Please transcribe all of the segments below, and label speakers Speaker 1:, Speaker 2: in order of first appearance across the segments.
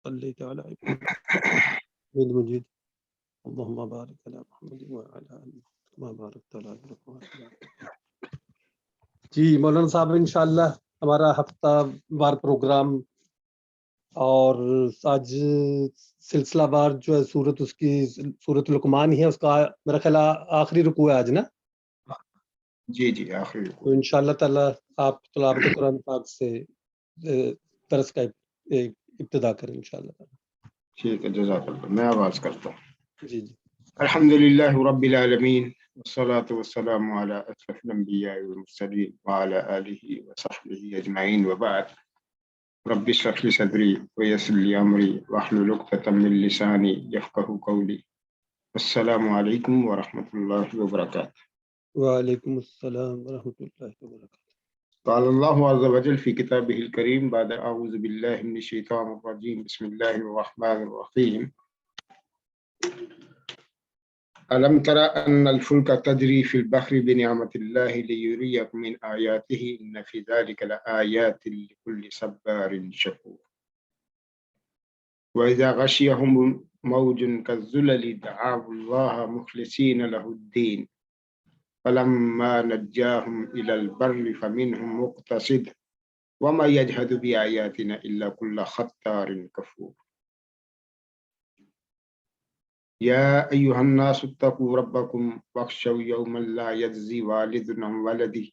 Speaker 1: صليت على حميد مجيد اللهم بارك على محمد وعلى آل محمد كما باركت على إبراهيم. جی مولانا صاحب انشاءاللہ ہمارا ہفتہ وار پروگرام اور آج سلسلہ وار جو ہے سورت اس کی سورت لقمان ہی ہے، اس کا میرا خیال آخری رکوع ہے آج نا؟
Speaker 2: جی جی آخری رکوع.
Speaker 1: تو انشاءاللہ تعالی آپ تلاوت قرآن پاک سے درس کا ابتدا کریں انشاءاللہ تعالی.
Speaker 2: ٹھیک ہے، جزاک اللہ. میں آواز کرتا ہوں.
Speaker 1: جی جی.
Speaker 2: الحمدللہ رب العالمین والصلاة والسلام علی اشرف الانبیاء والمرسلین وعلی آلہ وصحبہ اجمعین وبعد. رب اشرح لی صدری ویسر لی امری واحلل عقدۃ من لسانی یفقہوا قولی. السلام علیکم ورحمۃ اللہ وبرکاتہ.
Speaker 1: وعلیکم السلام ورحمۃ اللہ وبرکاتہ.
Speaker 2: قال اللہ عز وجل فی کتابہ الکریم بعد اعوذ باللہ من الشیطان الرجیم بسم اللہ الرحمن الرحیم. ألم تر أن الفلك تجري في البحر بنعمة الله ليريكم من آياته إن في ذلك لآيات لكل صبار شكور. وإذا غشيهم موج كالظلل دعوا الله مخلصين له الدين فلما نجاهم إلى البر فمنهم مقتصد وما يجحد بآياتنا إلا كل ختار كفور. يا أيها الناس اتقوا ربكم واخشوا يوما لا يجزي والد عن ولده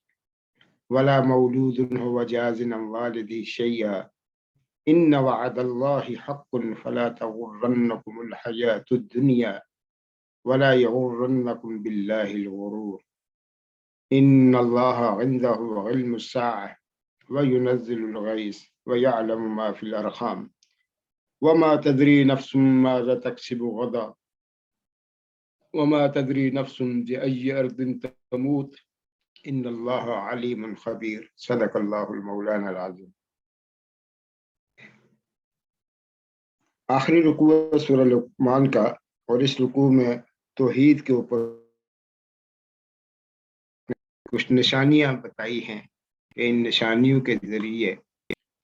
Speaker 2: ولا مولود هو جاز عن والده شيئا إن وعد الله حق فلا تغرنكم الحياة الدنيا ولا يغرنكم بالله الغرور إن الله عنده علم الساعة وينزل الغيث ويعلم ما في الأرحام وما تدري نفس ماذا تكسب غدا وما تدري نفس بأي أرض تموت إن الله عليم خبير. صدق الله المولانا العظيم. آخری رکوع سورہ لقمان کا، اور اس رکوع میں توحید کے اوپر کچھ نشانیاں بتائی ہیں کہ ان نشانیوں کے ذریعے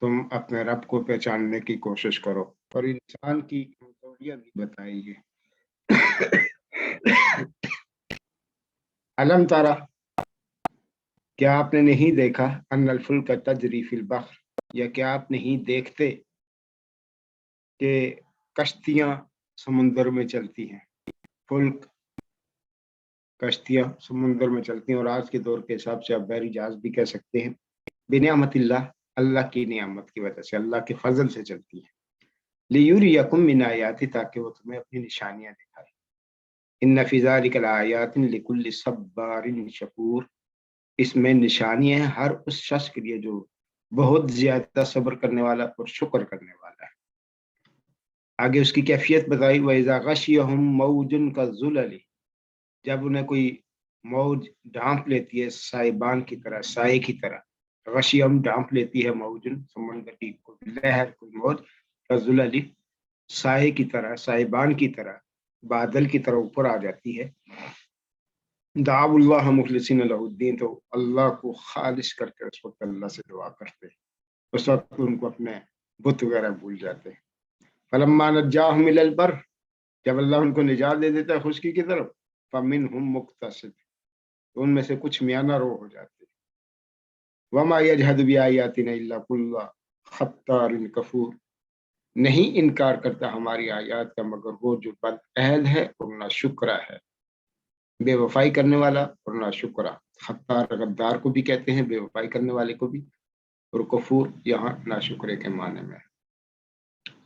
Speaker 2: تم اپنے رب کو پہچاننے کی کوشش کرو، اور انسان کی کمزوریاں بھی بتائی ہے. علم تارا، کیا آپ نے نہیں دیکھا، ان الفلک تجری فی البحر، یا کیا آپ نہیں دیکھتے کہ کشتیاں سمندر میں چلتی ہیں. فلک کشتیاں سمندر میں چلتی ہیں، اور آج کے دور کے حساب سے آپ بحری جہاز بھی کہہ سکتے ہیں. بنعمت اللہ، اللہ کی نعمت کی وجہ سے، اللہ کے فضل سے چلتی ہیں. لیوریکم من آیاتی، تاکہ وہ تمہیں اپنی نشانیاں دکھائے. ان فی ذلک لآیات لکل صبار شکور، اس میں نشانیاں ہیں ہر اس شخص کے لیے جو بہت زیادہ صبر کرنے والا اور شکر کرنے والا ہے. آگے اس کی کیفیت بتائی. وَإِذَا غَشِيَهُم مَوْجٌ كَالظُّلَلِ، جب انہیں کوئی موج ڈھانپ لیتی ہے سائبان کی طرح، سائے کی طرح. غشیم ڈھانپ لیتی ہے، موجن سمندر کی کوئی لہر، کوئی موج، كالظُّلَلِ سائے کی طرح، سائبان کی طرح، بادل کی طرح اوپر آ جاتی ہے. دعوا اللہ مخلصین لہ الدین، تو اللہ کو خالص کر کے اس وقت اللہ سے دعا کرتے ہیں. اس وقت ان کو اپنے بت وغیرہ بھول جاتے ہیں. فلما نجاہم الی البر، جب اللہ ان کو نجات دے دیتا ہے خشکی کی طرف، فمنہم مقتصد، ان میں سے کچھ میانہ رو ہو جاتے ہیں. وما یجحد بآیاتنا الا کل ختار کفور، نہیں انکار کرتا ہماری آیات کا مگر وہ جو بد عہد ہے اور ناشکرا ہے. بے وفائی کرنے والا اور ناشکرا. خطار غدار کو بھی کہتے ہیں، بے وفائی کرنے والے کو بھی، اور کفور یہاں ناشکرے کے معنی میں.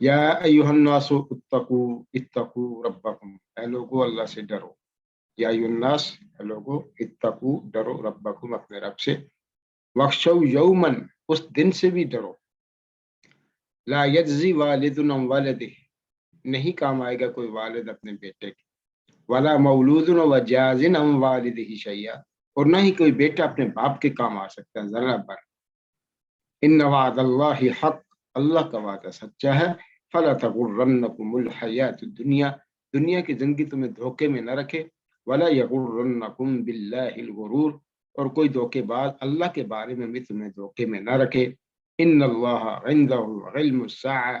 Speaker 2: یا ایھا الناس اتقوا ربکم، اے لوگو اللہ سے ڈرو. یا ایھا الناس، اے لوگو، اتقوا ڈرو، ربکم اپنے رب سے. واخشوا یوما، اس دن سے بھی ڈرو. لا یجزی والد عن ولدہ، نہیں کام آئے گا کوئی والد اپنے بیٹے کے. ولا مولود وجاز عن والدہ شیئا، اور نہ ہی کوئی بیٹا اپنے باپ کے کام آ سکتا ہے ذرہ بھر. ان وعد اللہ حق، اللہ کا وعدہ سچا ہے. فلا تغرنکم الحیات الدنیا، دنیا کی زندگی تمہیں دھوکے میں نہ رکھے. ولا یغرنکم باللہ الغرور، اور کوئی دھوکے باز اللہ کے بارے میں بھی تمہیں دھوکے میں نہ رکھے. ان اللہ عنده علم الساعہ،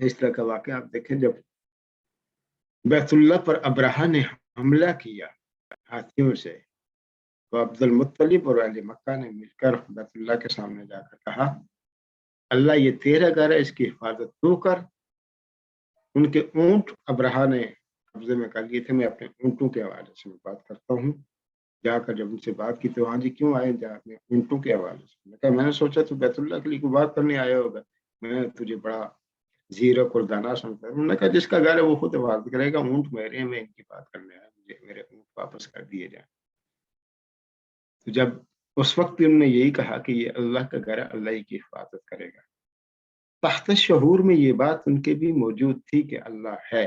Speaker 2: اس طرح کا واقعہ آپ دیکھیں، جب بیت اللہ پر ابرہہ نے حملہ کیا ہاتھیوں سے، تو عبد المطلب اور اہل مکہ نے مل کر بیت اللہ کے سامنے جا کر کہا اللہ یہ تیرا گھر ہے، اس کی حفاظت تو کر. ان کے اونٹ ابرہہ نے قبضے میں کر لیے تھے. میں اپنے اونٹوں کے حوالے سے بات کرتا ہوں. جا کر جب ان سے بات کی تو ہاں جی کیوں آئے؟ جا اپنے اونٹوں کے حوالے سے. میں نے سوچا تو بیت اللہ کے لیے کوئی بات کرنے آیا ہوگا، میں تجھے بڑا زیرک اور دانا سمجھتا ہوں. انہوں نے کہا جس کا گھر ہے وہ خود حفاظت کرے گا، اونٹ میرے ہیں، میں ان کی بات کرنے آیا، مجھے میرے اونٹ واپس کر دیے جائیں. تو جب اس وقت انہوں نے یہی کہا کہ یہ اللہ کا گھر ہے، اللہ ہی کی حفاظت کرے گا. تحت شعور میں یہ بات ان کے بھی موجود تھی کہ اللہ ہے،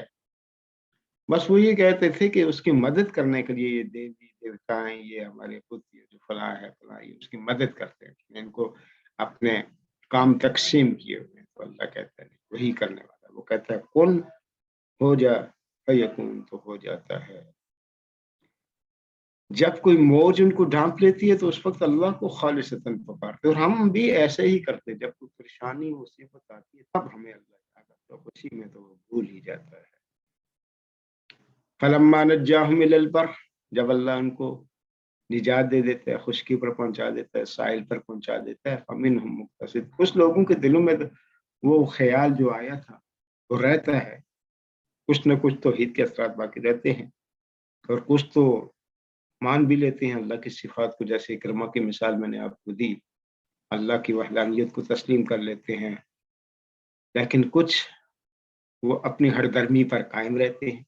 Speaker 2: بس وہ یہ کہتے تھے کہ اس کی مدد کرنے کے لیے یہ دیوی دیوتائیں، یہ ہمارے خود یہ جو فلاں ہے فلاں، یہ اس کی مدد کرتے ہیں. ان کو اپنے کام تقسیم کیے ہوئے ہیں. تو اللہ کہتا ہے وہی کرنے والا، وہ کہتا ہے کن ہو جا فیکون، تو ہو جاتا ہے. جب کوئی موج ان کو ڈھانپ لیتی ہے تو اس وقت اللہ کو خالصتاً پکارتے. اور ہم بھی ایسے ہی کرتے، جب کوئی پریشانی مصیبت آتی ہے تب ہمیں اللہ یاد آتا ہے، اسی میں تو وہ بھول ہی جاتا ہے. فلما نجاہم الی البر، جب اللہ ان کو نجات دے دیتا ہے، خشکی پر پہنچا دیتا ہے، ساحل پر پہنچا دیتا ہے، فمنہم مقتصد، کچھ لوگوں کے دلوں میں وہ خیال جو آیا تھا وہ رہتا ہے، کچھ نہ کچھ توحید کے اثرات باقی رہتے ہیں، اور کچھ تو مان بھی لیتے ہیں اللہ کی صفات کو، جیسے اکرمہ کی مثال میں نے آپ کو دی، اللہ کی وحدانیت کو تسلیم کر لیتے ہیں. لیکن کچھ وہ اپنی ہر درمی پر قائم رہتے ہیں،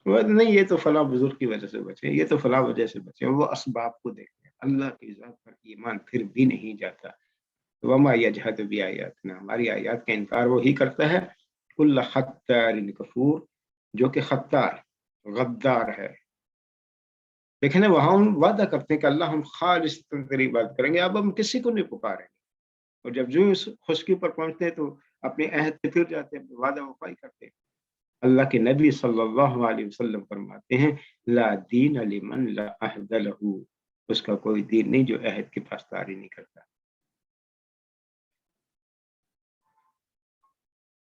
Speaker 2: وہ نہیں یہ تو فلاں بزرگ کی وجہ سے بچے، یہ تو فلاں وجہ سے بچے، وہ اسباب کو دیکھتے ہیں. اللہ کی ذات پر ایمان پھر بھی نہیں جاتا. وما یجحد بآیاتنا، ہماری آیات کا انکار وہی کرتا ہے. کل خطار کفور، جو کہ خطار غدار ہے. دیکھیں نا، وہاں ہم وعدہ کرتے ہیں کہ اللہ ہم خالص تیری بات کریں گے، اب ہم کسی کو نہیں پکاریں گے. اور جب جو اس خشکی پر پہنچتے ہیں تو اپنے عہد سے پھر جاتے ہیں، وعدہ وفائی کرتے ہیں. اللہ کے نبی صلی اللہ علیہ وسلم فرماتے ہیں لا دین لمن لا عہد لہ، اس کا کوئی دین نہیں جو عہد کی پاسداری نہیں کرتا.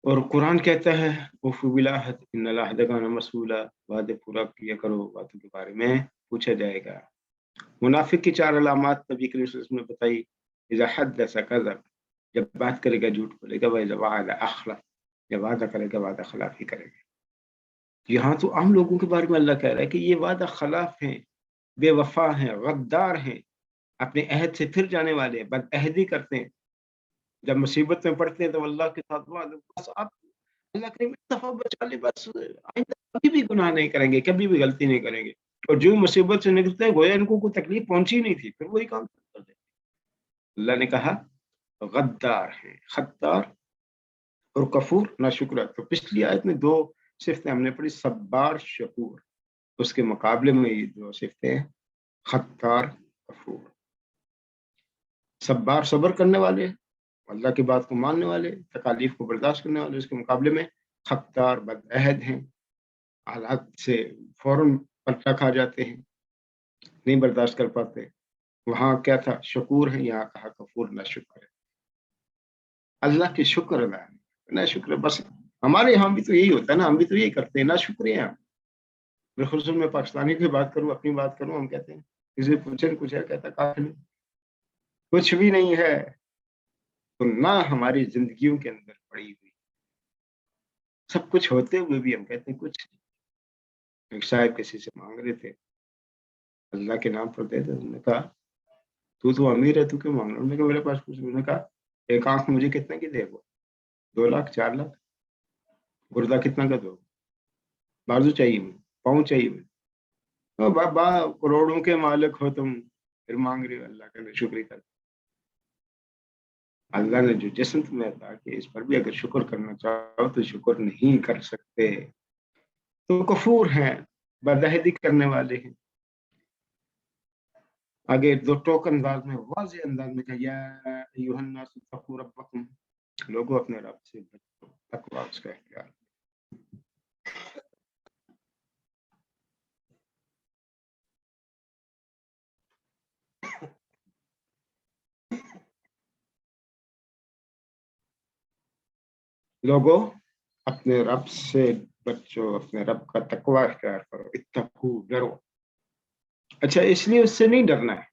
Speaker 2: اور قرآن کہتا ہے اوفوا بالعہد ان العہد کان مسئولا، وعدے پورا کیا کرو، وعدوں کے بارے میں پوچھا جائے گا. منافق کی 4 علامات نبی کریم صلی اللہ علیہ وسلم نے بتائی. اذا حدث کذب، جب بات کرے گا جھوٹ بولے گا. واذا وعد اخلف، جب وعدہ کرے گا وعدہ خلافی کرے گا. یہاں تو عام لوگوں کے بارے میں اللہ کہہ رہا ہے کہ یہ وعدہ خلاف ہیں، بے وفا ہیں، غدار ہیں، اپنے عہد سے پھر جانے والے، بد عہدی کرتے ہیں. جب مصیبت میں پڑتے ہیں تو اللہ کے ساتھ وعدہ، بس آپ اللہ کریم ایک دفعہ بچا لے، بس آئندہ کبھی بھی گناہ نہیں کریں گے، کبھی بھی غلطی نہیں کریں گے. اور جو مصیبت سے نکلتے ہیں گویا ان کو کوئی تکلیف پہنچی نہیں تھی، پھر وہی کام کر دیتے. اللہ نے کہا غدار ہیں، خطار اور کفور، ناشکر. تو پچھلی آیت میں 2 صفتیں ہم نے پڑھی، صبار شکور. اس کے مقابلے میں یہ 2 صفتیں ہیں، خطار کفور. صبار صبر کرنے والے، اللہ کی بات کو ماننے والے، تکالیف کو برداشت کرنے والے. اس کے مقابلے میں خطار بد عہد ہیں، حالات سے فوراً پلٹا کھا جاتے ہیں، نہیں برداشت کر پاتے. وہاں کیا تھا؟ شکور ہے، یہاں کہا کفور، نہ شکر ہے. اللہ کے شکر ادا نہ شکر. بس ہمارے یہاں بھی تو یہی ہوتا ہے نا، ہم بھی تو یہی کرتے ہیں، نہ شکریہ. بالخصوص میں پاکستانی کی بات کروں، اپنی بات کروں، ہم کہتے ہیں کسی پوچھے کچھ ہے، کہتا کافی نہیں، کچھ بھی نہیں ہے. تو نہ ہماری زندگیوں کے اندر پڑی ہوئی، سب کچھ ہوتے ہوئے بھی ہم کہتے ہیں کچھ. ایک صاحب کسی سے مانگ رہے تھے، اللہ کے نام پر دے دے. انہوں نے کہا تو امیر ہے، تو کیوں مانگ رہا؟ انہوں نے کہا میرے پاس کچھ. انہوں نے کہا ایک آنکھ مجھے کتنے کی دے گا؟ 2 لاکھ 4 لاکھ. گردہ کتنا کا دو؟ بازو چاہیے مجھے، پاؤں چاہیے مجھے. بابا کروڑوں کے مالک ہو تم، پھر مانگ رہے ہو اللہ کا شکر کر. اللہ نے جو جسم تمہیں عطا کیا، اس پر بھی اگر شکر کرنا چاہو تو شکر نہیں کر سکتے. تو کفور ہیں، بدعہدی کرنے والے ہیں. آگے 2 ٹوکن انداز میں، واضح انداز میں کہا یا ایھا الناس اتقوا ربکم، لوگوں اپنے رب سے بچو، تقویٰ اس کا اختیار. لوگوں اپنے رب سے بچو، اپنے رب کا تقوی اختیار کرو، اتقو، ڈرو۔ اچھا، اس لیے اس سے نہیں ڈرنا ہے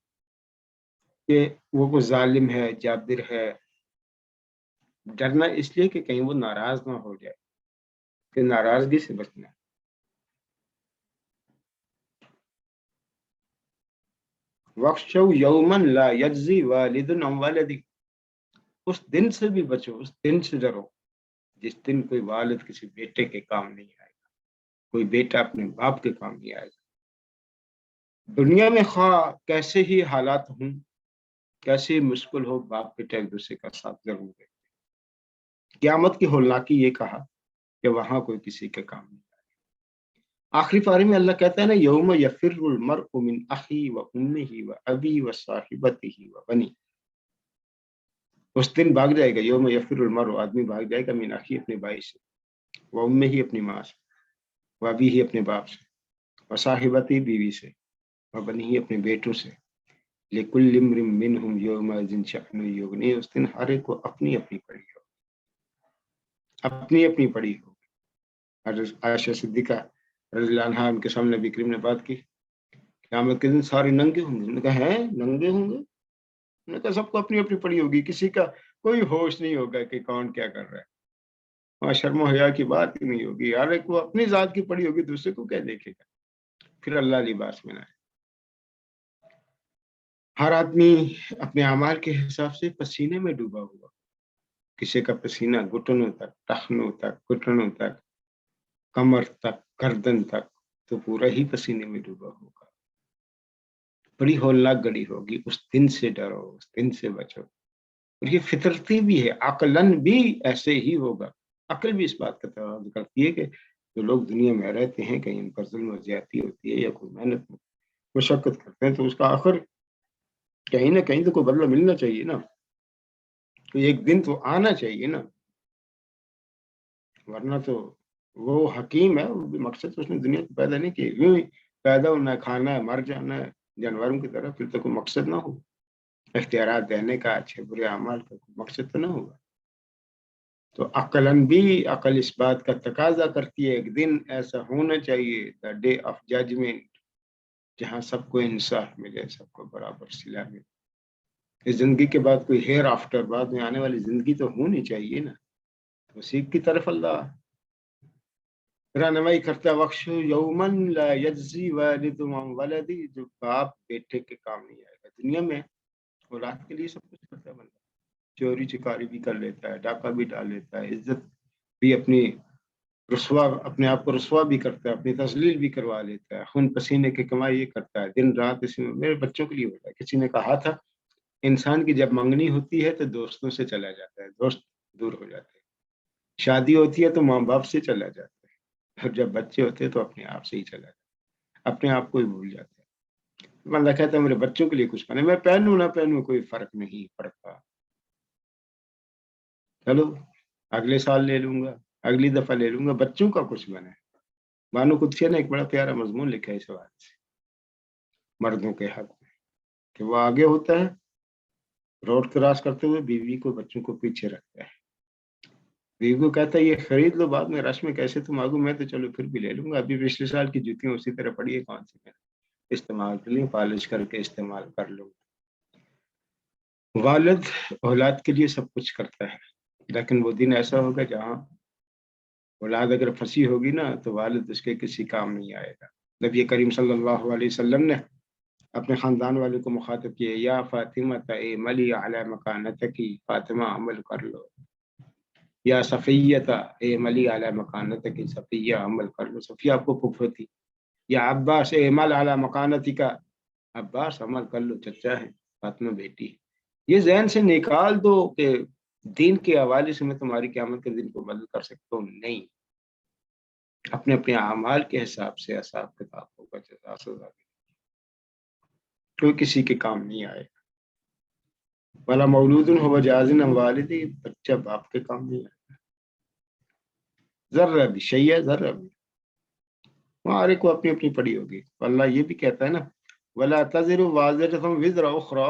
Speaker 2: کہ وہ کوئی ظالم ہے، جابر ہے، ڈرنا اس لیے کہ کہیں وہ ناراض نہ ہو جائے، کہ ناراضگی سے بچنا ہے۔ وَاخْشَوْا يَوْمًا لَا يَجْزِي وَالِدٌ عَنْ وَلَدِهِ، اس دن سے بھی بچو، اس دن سے ڈرو جس دن کوئی والد کسی بیٹے کے کام نہیں آئے گا، کوئی بیٹا اپنے باپ کے کام نہیں آئے گا۔ دنیا میں خواہ کیسے ہی حالات ہوں، کیسے ہی مشکل ہو، باپ بیٹا ایک دوسرے کا ساتھ ضرور دے۔ قیامت کی ہولناکی یہ کہا کہ وہاں کوئی کسی کے کام نہیں آئے گا۔ آخری پارے میں اللہ کہتا ہے نا، یوم یفر المرء من اخی و امہ و ابی و صاحبتہ و بنی، اس دن بھاگ جائے گا، یوم یفر المرء، آدمی بھاگ جائے گا، من اخی، اپنے بھائی سے، و امہ ہی، اپنی ماں سے، و ابی ہی، اپنے باپ سے، و صاحبتی، بیوی سے، و بنی ہی، اپنے بیٹوں سے۔ لکل امرئ منہم یومئذ شأن یغنی، اس دن ہر ایک کو اپنی اپنی پڑی ہو، اپنی اپنی پڑی ہو۔ عائشہ صدیقہ رضی اللہ عنہا، ان کے سامنے نبی کریم نے بات کی، قیامت کے دن سارے ننگے ہوں گے۔ انہوں نے کہا ہیں ننگے ہوں گے؟ انہوں نے کہا سب کو اپنی اپنی پڑی ہوگی، کسی کا کوئی ہوش نہیں ہوگا کہ کون کیا کر رہا ہے، وہاں شرم و حیا کی بات ہی نہیں ہوگی، ہر ایک کو اپنی ذات کی پڑی ہوگی، دوسرے کو کیا دیکھے گا۔ پھر اللہ لباس میں نہ، ہر آدمی اپنے اعمال کے حساب سے پسینے میں ڈوبا ہوا، کسی کا پسینہ گھٹنوں تک، ٹخنوں تک، گھٹنوں تک، کمر تک، گردن تک، تو پورا ہی پسینے میں ڈوبا ہوگا۔ بڑی ہولناک گھڑی ہوگی، اس دن سے ڈرو، اس دن سے بچو۔ اور یہ فطرتی بھی ہے، عقلاً بھی ایسے ہی ہوگا۔ عقل بھی اس بات کا تقاضا کرتی ہے کہ جو لوگ دنیا میں رہتے ہیں، کہیں ان پر ظلم و زیادتی ہوتی ہے یا کوئی محنت مشقت کرتے ہیں، تو اس کا آخر کہیں نہ کہیں تو کوئی بدلہ ملنا چاہیے نا، تو ایک دن تو آنا چاہیے نا، ورنہ تو وہ حکیم ہے، وہ مقصد اس نے دنیا کو پیدا نہیں کی، یوں ہی پیدا ہونا ہے، کھانا ہے، مر جانا ہے جانوروں کی طرح، پھر تو کوئی مقصد نہ ہو، اختیارات دینے کا، اچھے برے اعمال کا کوئی مقصد تو نہ ہوگا۔ تو عقلاً بھی عقل اس بات کا تقاضا کرتی ہے ایک دن ایسا ہونا چاہیے، دا ڈے آف ججمنٹ، جہاں سب کو انصاف ملے، سب کو برابر صلہ ملے۔ اس زندگی کے بعد کوئی ہیئر آفٹر، بعد میں آنے والی زندگی تو ہونی چاہیے نا، اسی کی طرف اللہ رہنمائی کرتا ہے۔ وخش یومن لا یجزی والد عن ولدی، جو باپ بیٹے کے کام نہیں آئے گا۔ دنیا میں اولاد کے لیے سب کچھ کرتا ہے بندہ، چوری چکاری بھی کر لیتا ہے، ڈاکہ بھی ڈال لیتا ہے، عزت بھی اپنی اپنے آپ کو رسوا بھی کرتا ہے، اپنی تذلیل بھی کروا لیتا ہے، خون پسینے کی کمائی یہ کرتا ہے، دن رات اسی میں۔ میرے بچوں کے لیے ہوتا ہے، کسی نے کہا تھا انسان کی جب منگنی ہوتی ہے تو دوستوں سے چلا جاتا ہے، دوست دور ہو جاتے ہیں، شادی ہوتی ہے تو ماں باپ سے چلا جاتا ہے، اور جب بچے ہوتے ہیں تو اپنے آپ سے ہی چلا جاتا ہے، اپنے آپ کو ہی بھول جاتا ہے۔ بندہ کہتا ہے میرے بچوں کے لیے کچھ کرنا، میں پہنوں نہ پہنوں کوئی فرق نہیں پڑتا، چلو اگلے سال لے لوں گا، اگلی دفعہ لے لوں گا، بچوں کا کچھ بنے۔ بانو قدسیہ نے ایک بڑا پیارا مضمون لکھا ہے اس حوالے سے مردوں کے حق میں، کہ وہ آگے ہوتا ہے روڈ کراس کرتے ہوئے، بیوی کو بچوں کو پیچھے رکھتا ہے، بیوی کو کہتا ہے یہ خرید لو، بعد میں رش میں کیسے تم آگو، میں تو چلو پھر بھی لے لوں گا، ابھی پچھلے سال کی جوتیاں اسی طرح پڑی ہے، کون سی میں استعمال کر لیں، پالش کر کے استعمال کر لوں۔ والد اولاد کے لیے سب کچھ کرتا ہے، لیکن وہ دن ایسا ہوگا جہاں اولاد اگر پھنسی ہوگی نا تو والد اس کے کسی کام نہیں آئے گا۔ نبی کریم صلی اللہ علیہ وسلم نے اپنے خاندان والوں کو مخاطب کیا، یا فاطمہ اعملی علی مکانتکی، فاطمہ عمل کر لو، یا صفیہ اعملی علی مکانتکی، صفیہ عمل کر لو، صفیہ آپ کو پھپھو تھی، یا عباس اعمل علی مکانتکا، عباس عمل کر لو، چچا ہے، فاطمہ بیٹی ہے۔ یہ ذہن سے نکال دو کہ دین کے حوالے سے میں تمہاری قیامت کے دن کو بدل کر سکتا ہوں، نہیں، اپنے اپنے اعمال کے حساب سے حساب کتاب ہوگا، جزا سزا کوئی کسی کے کام نہیں آئے گا۔ ولا مولود هو جاز عن والدی، بچہ باپ کے کام نہیں آئے گا، ذرہ بھی، شیء ذرہ بھی، ہمارے کو اپنی اپنی پڑی ہوگی۔ اللہ یہ بھی کہتا ہے نا، ولا تزر وازرۃ وزر اخرى،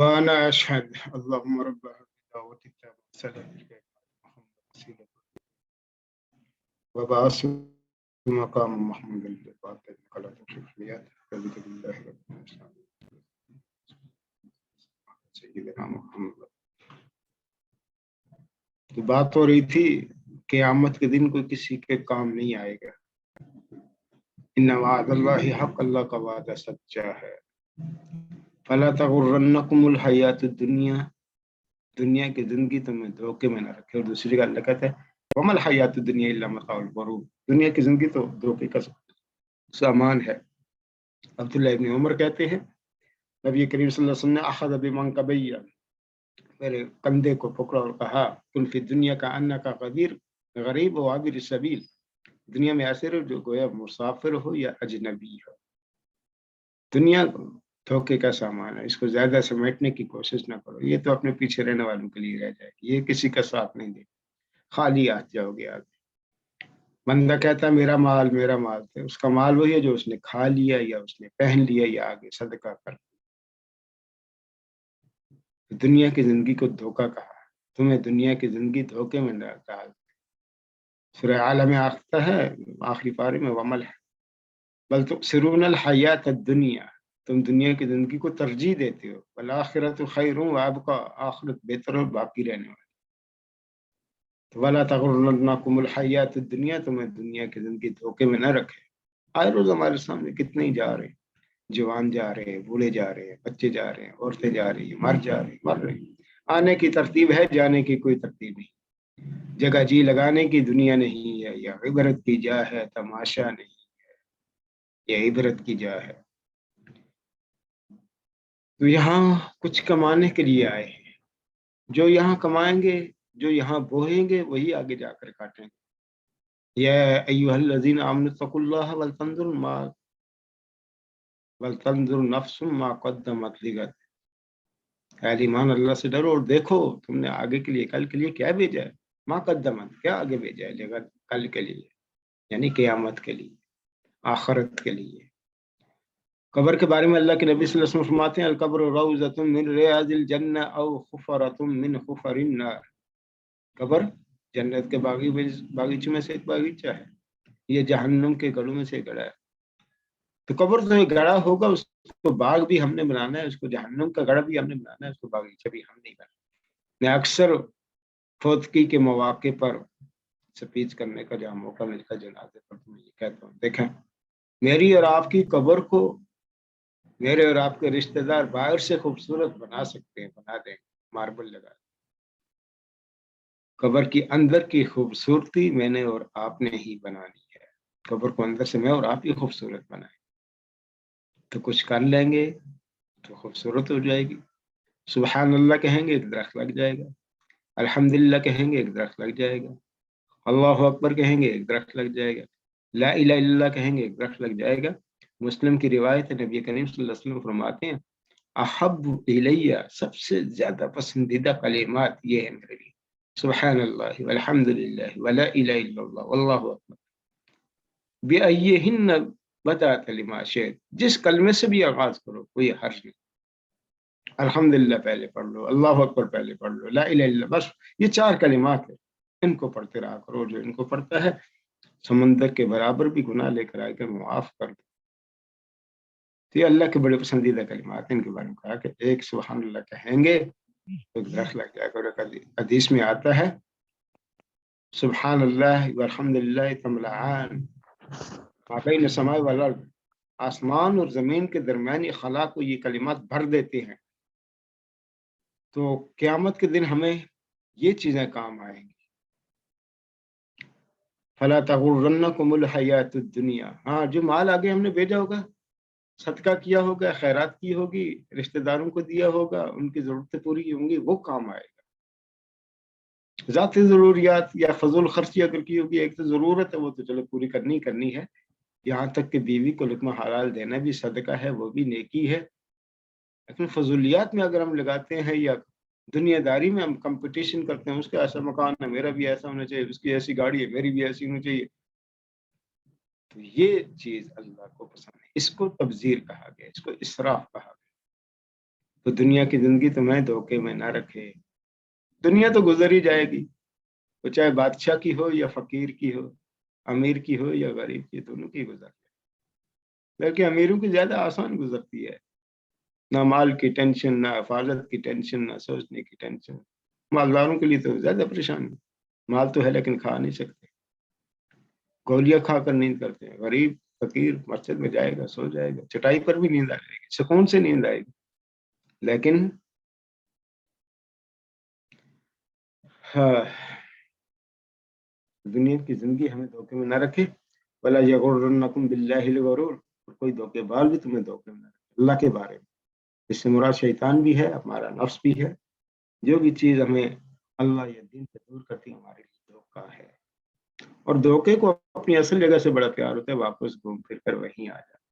Speaker 2: وانا اشهد اللهم رب دعوة التامة والسلام محمد رسول وبعث مقام محمود الباقي قال تشريعات بذكر الله رب العالمين سيدنا محمد. تو بات ہو رہی تھی قیامت کے دن کوئی کسی کے کام نہیں آئے گا. ان وعد اللہ حق، اللہ کا وعدہ سچا ہے. فلا تغرنکم الحیات الدنیا، دنیا کی زندگی تمہیں دھوکے میں نہ رکھے. اور دوسری کا اللہ کہتا ہے وما الحیات الدنیا الا متاع الغرور، دنیا کی زندگی تو دھوکے کا سامان ہے. عبداللہ ابن عمر کہتے ہیں نبی کریم صلی اللہ علیہ وسلم نے اخذ بمنکبی، میرے کندھے کو پکڑا اور کہا کن فی دنیا کا انکا غریب و عابر السبیل، دنیا میں ایسے رہو جو گویا مسافر ہو یا اجنبی ہو. دنیا دھوکے کا سامان ہے، اس کو زیادہ سمیٹنے کی کوشش نہ کرو، یہ تو اپنے پیچھے رہنے والوں کے لیے رہ جائے گی، یہ کسی کا ساتھ نہیں دے. خالی ہاتھ جاؤ گے آگے. بندہ کہتا ہے میرا مال تھا، اس کا مال وہی ہے جو اس نے کھا لیا یا اس نے پہن لیا یا آگے صدقہ کر. دنیا کی زندگی کو دھوکہ کہا، تمہیں دنیا کی زندگی دھوکے میں نہ ڈال. سورہ عالم آخر ہے آخری پارے میں ومل ہے بل تؤثرون الحیات الدنیا، تم دنیا کی زندگی کو ترجیح دیتے ہو. والآخرۃ خیر وابقیٰ، آخرت بہتر اور باقی رہنے والی. ولا تغرنکم الحیات الدنیا، تمہیں دنیا کی زندگی دھوکے میں نہ رکھے. آئے روز ہمارے سامنے کتنے ہی جا رہے ہیں، جوان جا رہے ہیں، بوڑھے جا رہے ہیں، بچے جا رہے ہیں، عورتیں جا رہی ہیں، مر رہے ہیں. آنے کی ترتیب ہے، جانے کی کوئی ترتیب نہیں. جگہ جی لگانے کی دنیا نہیں ہے، یا عبرت کی جا ہے، تماشا نہیں ہے، یہ عبرت کی جا ہے. تو یہاں کچھ کمانے کے لیے آئے ہیں، جو یہاں کمائیں گے، جو یہاں بوئیں گے، وہی آگے جا کر کاٹیں گے. یا ایھا الذین آمنوا اتقوا اللہ ولتنظر نفس ما قدمت لغد. اہل ایمان اللہ سے ڈرو اور دیکھو تم نے آگے کے لیے، کل کے لیے کیا بھیجا ہے. ما قدمت، کیا آگے بھیجا ہے لغد، کل کے لیے، یعنی قیامت کے لیے، آخرت کے لیے. قبر کے بارے میں اللہ کے نبی صلی اللہ علیہ وسلم فرماتے ہیں القبر روضۃ من ریاض الجنہ او حفرۃ من حفر النار. قبر جنت کے باغیچوں میں سے ایک باغیچہ ہے، یہ جہنم کے گڑھوں میں سے ایک گڑھا ہے. تو قبر تو ایک گڑھا ہوگا، اس کو باغ بھی ہم نے بنانا ہے، اس کو جہنم کا گڑھا بھی ہم نے بنانا ہے، اس کو باغیچہ بھی ہم نہیں بنانا. میں اکثر فوتگی کے مواقع پر سپیچ کرنے کا جہاں موقع ملتا ہے جنازے پر، تو میں یہ کہتا ہوں دیکھیں میری اور آپ کی قبر کو میرے اور آپ کے رشتہ دار باہر سے خوبصورت بنا سکتے ہیں، بنا دیں، ماربل لگا دیں. قبر کی اندر کی خوبصورتی میں نے اور آپ نے ہی بنانی ہے. قبر کو اندر سے میں اور آپ ہی خوبصورت بنائیں تو کچھ کر لیں گے تو خوبصورت ہو جائے گی. سبحان اللہ کہیں گے ایک درخت لگ جائے گا، الحمدللہ کہیں گے ایک درخت لگ جائے گا، اللہ اکبر کہیں گے ایک درخت لگ جائے گا، لا الہ الا اللہ کہیں گے ایک درخت لگ جائے گا. مسلم کی روایت ہے نبی کریم صلی اللہ علیہ وسلم فرماتے ہیں احب الیہ، سب سے زیادہ پسندیدہ کلمات یہ ہے میرے لیے سبحان اللہ والحمدللہ ولا الہ الا اللہ واللہ اکبر بأیہن بدأت لما شئت، جس کلمے سے بھی آغاز کرو کوئی حرج نہیں. الحمدللہ پہلے پڑھ لو، اللہ اکبر پہلے پڑھ لو، لا الہ الا اللہ، بس یہ 4 کلمات ہیں، ان کو پڑھتے رہا کرو. جو ان کو پڑھتا ہے سمندر کے برابر بھی گناہ لے کر آئے گا معاف کر دو. تو یہ اللہ کے بڑے پسندیدہ کلمات ہیں، ان کے بارے میں کہا کہ ایک سبحان اللہ کہیں گے تو ایک درخت لگ جائے گا۔ اور حدیث میں آتا ہے سبحان اللہ والحمد للہ تملعان ما بین السماء والارض، آسمان اور زمین کے درمیانی خلا کو یہ کلمات بھر دیتے ہیں۔ تو قیامت کے دن ہمیں یہ چیزیں کام آئیں گی۔ فلا تغرنکم الحیات الدنیا، ہاں جو مال آگے ہم نے بھیجا ہوگا، صدقہ کیا ہوگا، خیرات کی ہوگی، رشتہ داروں کو دیا ہوگا، ان کی ضرورتیں پوری ہوں گی، وہ کام آئے گا۔ ذاتی ضروریات یا فضول خرچی اگر کی ہوگی، ایک تو ضرورت ہے وہ تو چلو پوری کرنی ہے، یہاں تک کہ بیوی کو لقمہ حلال دینا بھی صدقہ ہے، وہ بھی نیکی ہے۔ لیکن فضولیات میں اگر ہم لگاتے ہیں یا دنیا داری میں ہم کمپٹیشن کرتے ہیں، اس کا ایسا مکان ہے میرا بھی ایسا ہونا چاہیے، اس کی ایسی گاڑی ہے میری بھی ایسی ہونی چاہیے، تو یہ چیز اللہ کو پسند ہے، اس کو تبذیر کہا گیا، اس کو اسراف کہا گیا۔ تو دنیا کی زندگی تمہیں دھوکے میں نہ رکھے، دنیا تو گزر ہی جائے گی، تو چاہے بادشاہ کی ہو یا فقیر کی ہو، امیر کی ہو یا غریب کی، دونوں کی گزر جائے، بلکہ امیروں کی زیادہ آسان گزرتی ہے، نہ مال کی ٹینشن، نہ حفاظت کی ٹینشن، نہ سوچنے کی ٹینشن۔ مالداروں کے لیے تو زیادہ پریشانی، مال تو ہے لیکن کھا نہیں سکتے، گولیاں کھا کر نیند کرتے ہیں۔ غریب فقیر مسجد میں جائے گا، سو جائے گا، چٹائی پر بھی نیند آ جائے گی، سکون سے نیند آئے گی، لیکن دنیا کی زندگی ہمیں دھوکے میں نہ رکھے۔ ولا یغرنکم باللہ الغرور، کوئی دھوکے باز بھی تمہیں دھوکے میں نہ رکھے اللہ کے بارے میں۔ اس سے مراد شیطان بھی ہے، ہمارا نفس بھی ہے، جو بھی چیز ہمیں اللہ یا دین سے دور کرتی ہے ہمارے لیے دھوکہ ہے، اور دھوکے کو اپنی اصل جگہ سے بڑا پیار ہوتا ہے، واپس گھوم پھر کر وہیں آ جائے۔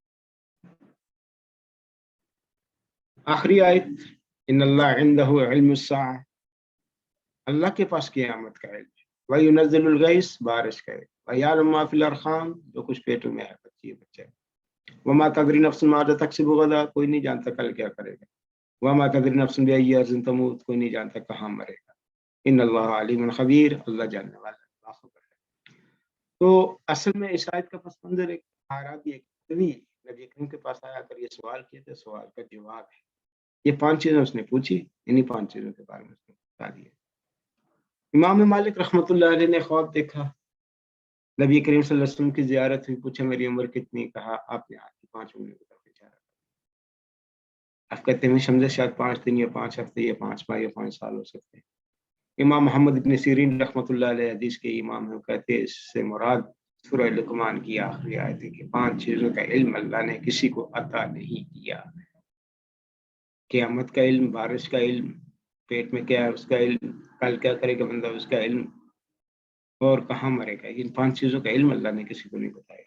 Speaker 2: آخری آیت، ان اللہ عنده علم الساعہ، اللہ کے پاس قیامت کا علم ہے، وَيُنَزِّلُ الْغَيْثَ، بارش کرے، وَيَعْلَمُ مَا فِي الْأَرْحَامِ، جو کچھ پیٹوں میں ہے، بچے، وَمَا تَدْرِي نَفْسٌ مَاذَا تَكْسِبُ غَدًا، کوئی نہیں جانتا کل کیا کرے گا، وَمَا تَدْرِي نَفْسٌ بِأَيِّ أَرْضٍ تَمُوتُ، کوئی نہیں جانتا کہاں مرے گا، ان اللہ علیم خبیر، اللہ جاننے والا ہے، باخبر ہے۔ تو اصل میں اس آیت کا پس منظر ایک اعرابی ایک بدوی نبی کریم کے پاس آیا کر یہ سوال کیے تھے، سوال کا جواب ہے، یہ 5 چیزیں اس نے پوچھی، انہی 5 چیزوں کے بارے میں اس نے بتا دیا۔ امام مالک رحمۃ اللہ علیہ نے خواب دیکھا، نبی کریم صلی اللہ علیہ وسلم کی زیارت ہوئی، پوچھا میری عمر کتنی، کہا آپ نے آپ کی 5 انگلیوں کی طرف اشارہ کیا۔ آپ کہتے ہیں سمجھے شاید 5 دن یا 5 ہفتے یا 5 ماہ یا 5 سال ہو سکتے ہیں۔ امام محمد ابن سیرین رحمۃ اللہ علیہ حدیث کے امام ہیں، کہتے ہیں اس سے مراد سورہ لقمان کی آخری آیت ہے کہ 5 چیزوں کا علم اللہ نے کسی کو عطا نہیں کیا، قیامت کا علم، بارش کا علم، پیٹ میں کیا ہے اس کا علم، کل کیا کرے گا بندہ اس کا علم، اور کہاں مرے گا، ان 5 چیزوں کا علم اللہ نے کسی کو نہیں بتایا۔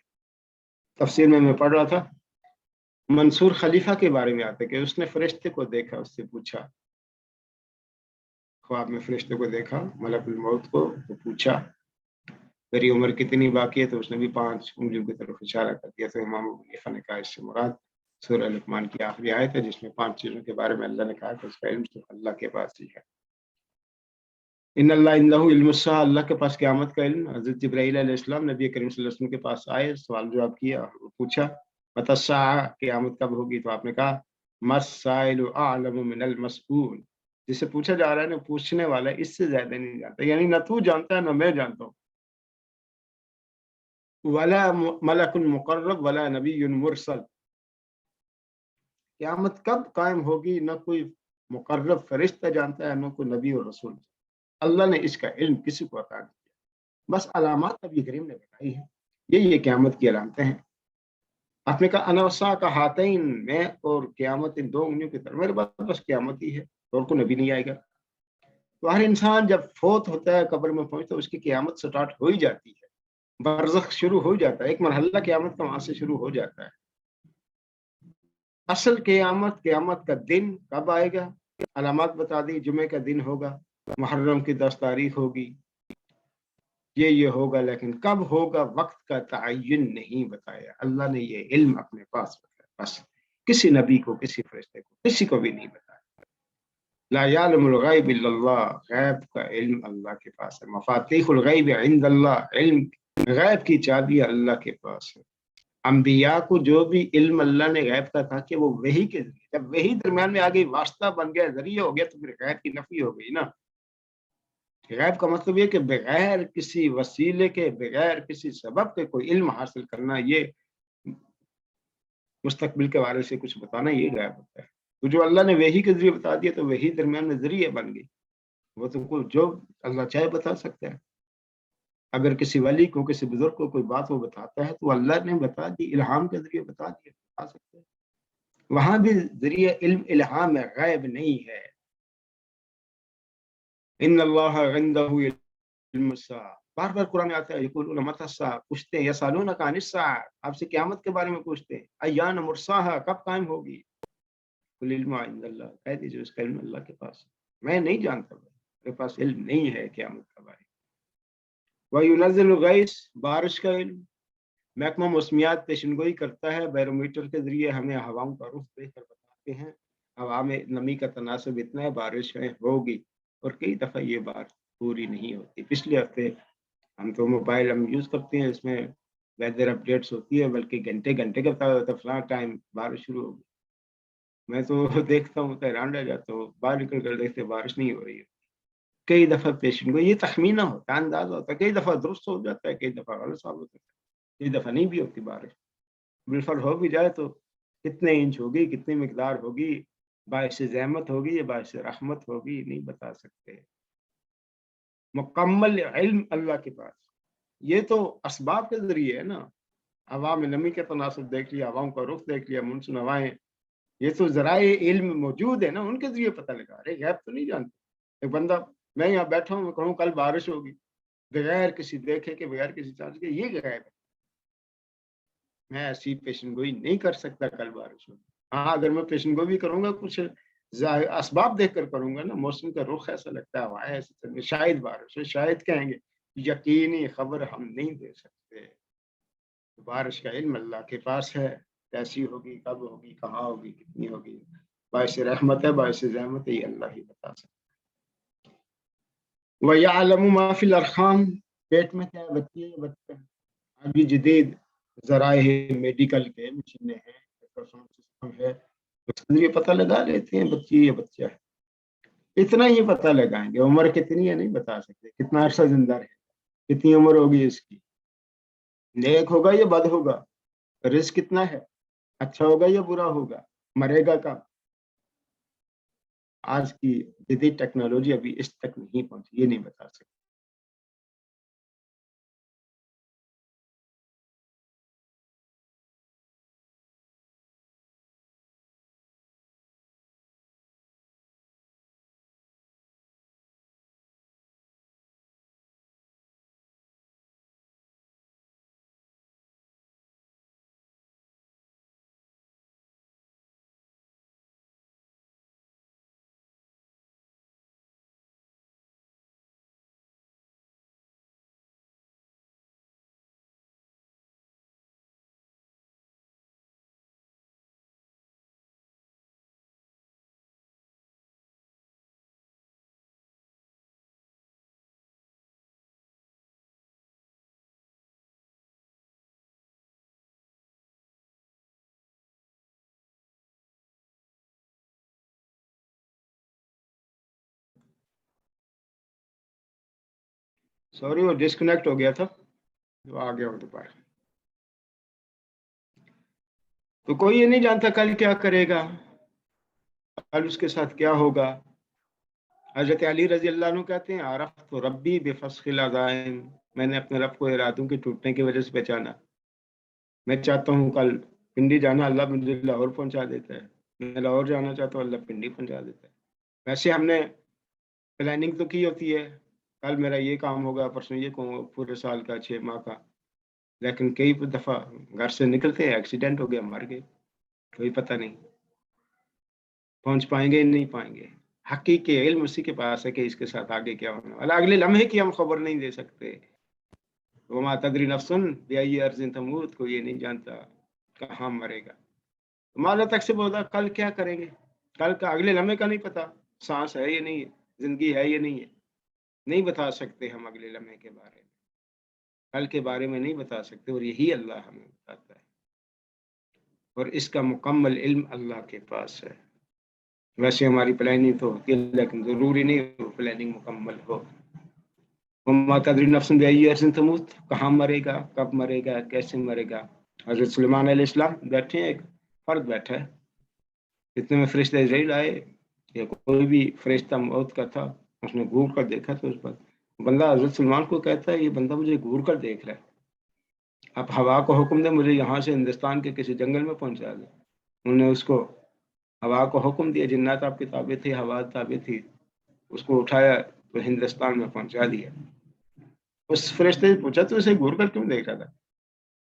Speaker 2: تفسیر میں پڑھ رہا تھا، منصور خلیفہ کے بارے میں آتا ہے کہ اس نے فرشتے کو دیکھا، اس سے پوچھا، خواب میں فرشتے کو دیکھا ملک الموت کو، تو پوچھا میری عمر کتنی باقی ہے، تو اس نے بھی 5 انگلیوں کی طرف اشارہ کر دیا۔ تو امام ابو حنیفہ نے کہا اس سے مراد سورہ لقمان کی آخری آیت ہے جس میں 5 چیزوں کے بارے میں اللہ نے کہا کہ اس کا علم صرف اللہ کے پاس ہی ہے۔ ان اللہ عنہ علم الساعہ، اللہ کے پاس قیامت کا علم۔ حضرت جبرائیل علیہ السلام نبی کریم صلی اللہ علیہ وسلم کے پاس آئے، سوال جواب کیا، پوچھا متی الساعہ، قیامت کب ہوگی، تو آپ نے کہا ما السائل اعلم من المسئول، جس سے پوچھا جا رہا ہے نا، پوچھنے والا اس سے زیادہ نہیں جانتا، یعنی نہ تو جانتا ہے نہ میں جانتا ہوں۔ ولا ملک مقرب ولا نبی مرسل، قیامت کب قائم ہوگی نہ کوئی مقرب فرشتہ جانتا ہے نہ کوئی نبی اور رسول، اللہ نے اس کا علم کسی کو عطا نہیں کیا، بس علامات نبی کریم نے بتائی ہیں، یہ قیامت کی علامتیں ہیں۔ آپ نے کہا انا والساعہ کا ہاتین، میں اور قیامت ان 2 انگلیوں کی طرف، میرے پاس بس قیامت ہی ہے اور کوئی نبی نہیں آئے گا۔ تو ہر انسان جب فوت ہوتا ہے قبر میں پہنچتا ہے، اس کی قیامت سٹارٹ ہو ہی جاتی ہے، برزخ شروع ہو جاتا ہے، ایک مرحلہ قیامت کا وہاں سے شروع ہو جاتا ہے۔ اصل قیامت کا دن کب آئے گا، علامات بتا دی، جمعے کا دن ہوگا، محرم کی 10 تاریخ ہوگی، یہ ہوگا، لیکن کب ہوگا وقت کا تعین نہیں بتایا، اللہ نے یہ علم اپنے پاس رکھا، بس کسی نبی کو، کسی فرشتے کو، کسی کو بھی نہیں بتایا۔ لا یعلم الغیب الا اللہ، غیب کا علم اللہ کے پاس ہے، مفاتیح الغیب عند اللہ، علم غیب کی چابی اللہ کے پاس ہے۔ انبیاء کو جو بھی علم اللہ نے غیب کا تھا کہ وہ وحی کے ذریعے، جب وحی درمیان میں آ گئی، واسطہ بن گیا، ذریعہ ہو گیا، تو پھر غیب کی نفی ہو گئی نا۔ غیب کا مطلب یہ کہ بغیر کسی وسیلے کے، بغیر کسی سبب کے کوئی علم حاصل کرنا، یہ مستقبل کے بارے سے کچھ بتانا، یہ غیب ہوتا ہے۔ تو جو اللہ نے وحی کے ذریعے بتا دیا تو وحی درمیان میں ذریعہ بن گئی، وہ تو کوئی جو اللہ چاہے بتا سکتا ہے۔ اگر کسی ولی کو، کسی بزرگ کو کوئی بات وہ بتاتا ہے تو اللہ نے بتا دی، الہام کے ذریعے بتا دیا، بتا سکتے ہیں۔ وہاں بھی ذریعہ علم الہام ہے، غیب نہیں ہے۔ ان اللہ عنده علم الساعہ، بار بار قرآن آتا ہے، یقولون متی الساعہ، پوچھتے ہیں، یسالونک عن الساعہ، آپ سے قیامت کے بارے میں پوچھتے ہیں، ایان مرساہا، کب قائم ہوگی؟ قل علم عند اللہ، کہہ دیجیے اس کا علم اللہ کے پاس ہے، میں نہیں جانتا، میرے پاس علم نہیں ہے قیامت کا بارے میں۔ وَيُنَزِّلُ الْغَيْثَ، بارش کا علم، محکمہ موسمیات پیشن گوئی کرتا ہے، بیرومیٹر کے ذریعے ہمیں ہواؤں کا رخ دیکھ کر بتاتے ہیں ہوا میں نمی کا تناسب اتنا ہے، بارش ہوگی، اور کئی دفعہ یہ بات پوری نہیں ہوتی۔ پچھلے ہفتے ہم تو موبائل ہم یوز کرتے ہیں، اس میں ویدر اپڈیٹس ہوتی ہے، بلکہ گھنٹے گھنٹے کا بتا ہوتا ہے فلاں ٹائم بارش شروع ہوگی۔ میں تو دیکھتا ہوں تو حیران رہ جاتا ہوں، باہر نکل کر دیکھتے بارش نہیں ہو رہی ہے۔ کئی دفعہ پیشن گوئی، یہ تخمینہ ہوتا ہے، اندازہ ہوتا ہے، کئی دفعہ درست ہو جاتا ہے، کئی دفعہ غلط ثابت ہوتا ہے، کئی دفعہ نہیں بھی ہوتی بارش۔ بالفرض ہو بھی جائے تو کتنے انچ ہوگی، کتنی مقدار ہوگی، باعث زحمت ہوگی یا باعث رحمت ہوگی، نہیں بتا سکتے۔ مکمل علم اللہ کے پاس، یہ تو اسباب کے ذریعے ہے نا، ہوا میں نمی کے تناسب دیکھ لیا، ہواؤں کا رخ دیکھ لیا، مونسون ہوائیں، یہ تو ذرائع علم موجود ہے نا، ان کے ذریعے پتہ لگا رہے، غیب تو نہیں جانتے۔ ایک بندہ، میں یہاں بیٹھا ہوں، میں کہوں کل بارش ہوگی، بغیر کسی دیکھے کے، بغیر کسی چانس کے، یہ غیب ہے۔ میں ایسی پیشن گوئی نہیں کر سکتا کل بارش ہوگی۔ ہاں اگر میں پیشن گوئی بھی کروں گا، کچھ اسباب دیکھ کر کروں گا نا، موسم کا رخ ایسا لگتا ہے، ہوائیں ایسے چل رہی، شاید بارش ہو، شاید کہیں گے، یقینی خبر ہم نہیں دے سکتے۔ بارش کا علم اللہ کے پاس ہے، کیسی ہوگی، کب ہوگی، کہاں ہوگی، کتنی ہوگی، باعث رحمت ہے، باعث زحمت ہے، یہ اللہ ہی بتا سکتا ہے۔ وَيَعْلَمُ مَا فِي الْأَرْحَامِ، پیٹ میں کیا بچی ہے، بچہ ہے۔ آج بھی جدید ذرائع میڈیکل کے مشینیں ہیں، سسٹم ہے، اس کے ذریعے پتہ لگا لیتے ہیں بچی یا بچہ ہے۔ اتنا ہی پتہ لگائیں گے، عمر کتنی ہے نہیں بتا سکتے، کتنا عرصہ زندہ رہے، کتنی عمر ہوگی اس کی، نیک ہوگا یا بد ہوگا، رزق کتنا ہے، اچھا ہوگا یا برا ہوگا، مرے گا کب۔ آج کی جدید ٹیکنالوجی ابھی اس تک نہیں پہنچی، یہ نہیں بتا سکتی۔ سوری وہ ڈسکنیکٹ ہو گیا تھا، تو آ گیا وہ دوبارہ۔ تو کوئی یہ نہیں جانتا کل کیا کرے گا، کل اس کے ساتھ کیا ہوگا۔ حضرت علی رضی اللہ عنہ کہتے ہیں، عرفت ربی بفسخ العزائم، میں نے اپنے رب کو ارادوں کے ٹوٹنے کی وجہ سے پہچانا۔ میں چاہتا ہوں کل پنڈی جانا، اللہ مجھے لاہور پہنچا دیتا ہے، میں لاہور جانا چاہتا ہوں، اللہ پنڈی پہنچا دیتا ہے۔ ویسے ہم نے پلاننگ تو کی ہوتی ہے، کل میرا یہ کام ہوگا، پرسوں یہ کہوں، پورے سال کا، 6 ماہ کا، لیکن کئی دفعہ گھر سے نکلتے ہیں، ایکسیڈنٹ ہو گیا، مر گئے، کوئی پتہ نہیں پہنچ پائیں گے نہیں پائیں گے۔ حقیقی علم اسی کے پاس ہے کہ اس کے ساتھ آگے کیا ہونے والا، اگلے لمحے کی ہم خبر نہیں دے سکتے۔ وما تدری نفس بأي أرض تموت، کوئی یہ نہیں جانتا کہاں مرے گا۔ ماذا تکسب ہوگا، کل کیا کریں گے، کل کا اگلے لمحے کا نہیں پتا، سانس ہے یا نہیں ہے، زندگی ہے یا نہیں ہے، نہیں بتا سکتے ہم اگلے لمحے کے بارے میں، کل کے بارے میں نہیں بتا سکتے، اور یہی اللہ ہمیں بتاتا ہے۔ اور اس کا مکمل علم اللہ کے پاس ہے۔ ویسے ہماری پلاننگ تو ہوتی ہے لیکن ضروری نہیں وہ پلاننگ مکمل ہو۔ وما تدری نفس بأي أرض تموت، کہاں مرے گا، کب مرے گا، کیسے مرے گا۔ حضرت سلیمان علیہ السلام بیٹھے ہیں، ایک فرد بیٹھا ہے، اتنے میں فرشتہ اسرائیل آئے یا کوئی بھی فرشتہ موت کا تھا، اس نے گھور کر دیکھا تو اس پر بندہ حضرت سلمان کو کہتا ہے یہ بندہ مجھے گھور کر دیکھ رہا ہے، اب ہوا کو حکم دے مجھے یہاں سے ہندوستان کے کسی جنگل میں پہنچا دے۔ انہوں نے اس کو ہوا کو حکم دیا، جنات آپ کی تابع تھی، ہوا تابع تھی، اس کو اٹھایا تو ہندوستان میں پہنچا دیا۔ اس فرشتے سے پوچھا تو اسے گھور کر کیوں دیکھ رہا تھا؟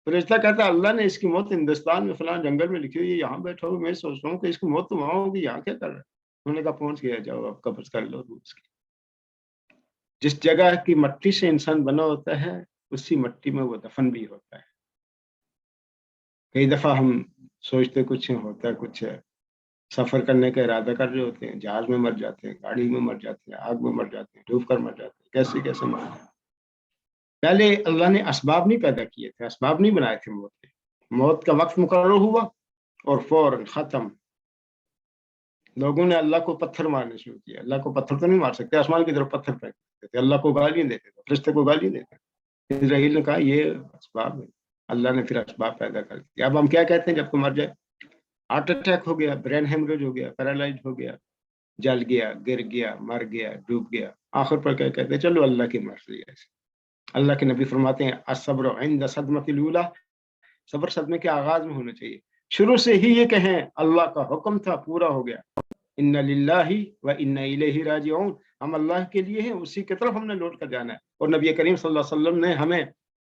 Speaker 2: فرشتہ کہتا اللہ نے اس کی موت ہندوستان میں فلاں جنگل میں لکھی ہوئی ہے، یہاں بیٹھا ہوں میں سوچ رہا ہوں کہ اس کی موت تو وہاں ہوگی، یہاں کیا کر رہا ہے؟ انہوں نے کہا پہنچ گیا، جاؤ اب قبض کر لو اس کی۔ جس جگہ کی مٹی سے انسان بنا ہوتا ہے اسی مٹی میں وہ دفن بھی ہوتا ہے۔ کئی دفعہ ہم سوچتے کچھ ہوتا ہے کچھ ہے، سفر کرنے کا ارادہ کر رہے ہوتے ہیں، جہاز میں مر جاتے ہیں، گاڑی میں مر جاتے ہیں، آگ میں مر جاتے ہیں، ڈوب کر مر جاتے ہیں، کیسے کیسے مر جاتے ہیں۔ پہلے اللہ نے اسباب نہیں پیدا کیے تھے، اسباب نہیں بنائے تھے موت کے۔ موت کا وقت مقرر ہوا اور فوراً ختم۔ لوگوں نے اللہ کو پتھر مارنے شروع کیا، اللہ کو پتھر تو نہیں مار سکتے، آسمان کی طرف پتھر پھینکتے تھے، اللہ کو گالیاں دیتے تھے، فرشتے کو گالیاں دیتے تھے۔ اسرائیل نے کہا یہ اسباب ہے، اللہ نے پھر اسباب پیدا کر دیا۔ اب ہم کیا کہتے ہیں جب کوئی مر جائے، ہارٹ اٹیک ہو گیا، برین ہیمریج ہو گیا، پیرالائز ہو گیا، جل گیا، گر گیا، مر گیا، ڈوب گیا، آخر پر کیا کہتے ہیں چلو اللہ کی مرضی ہے۔ اللہ کے نبی فرماتے ہیں الصبر عند صدمۃ الاولی، صبر صدمے کے آغاز میں ہونا چاہیے، شروع سے ہی یہ کہیں اللہ کا حکم تھا پورا ہو گیا، ان للہ و انا الیہ راجعون، ہم اللہ کے لیے ہیں اسی کی طرف ہم نے لوٹ کر جانا ہے۔ اور نبی کریم صلی اللہ علیہ وسلم نے ہمیں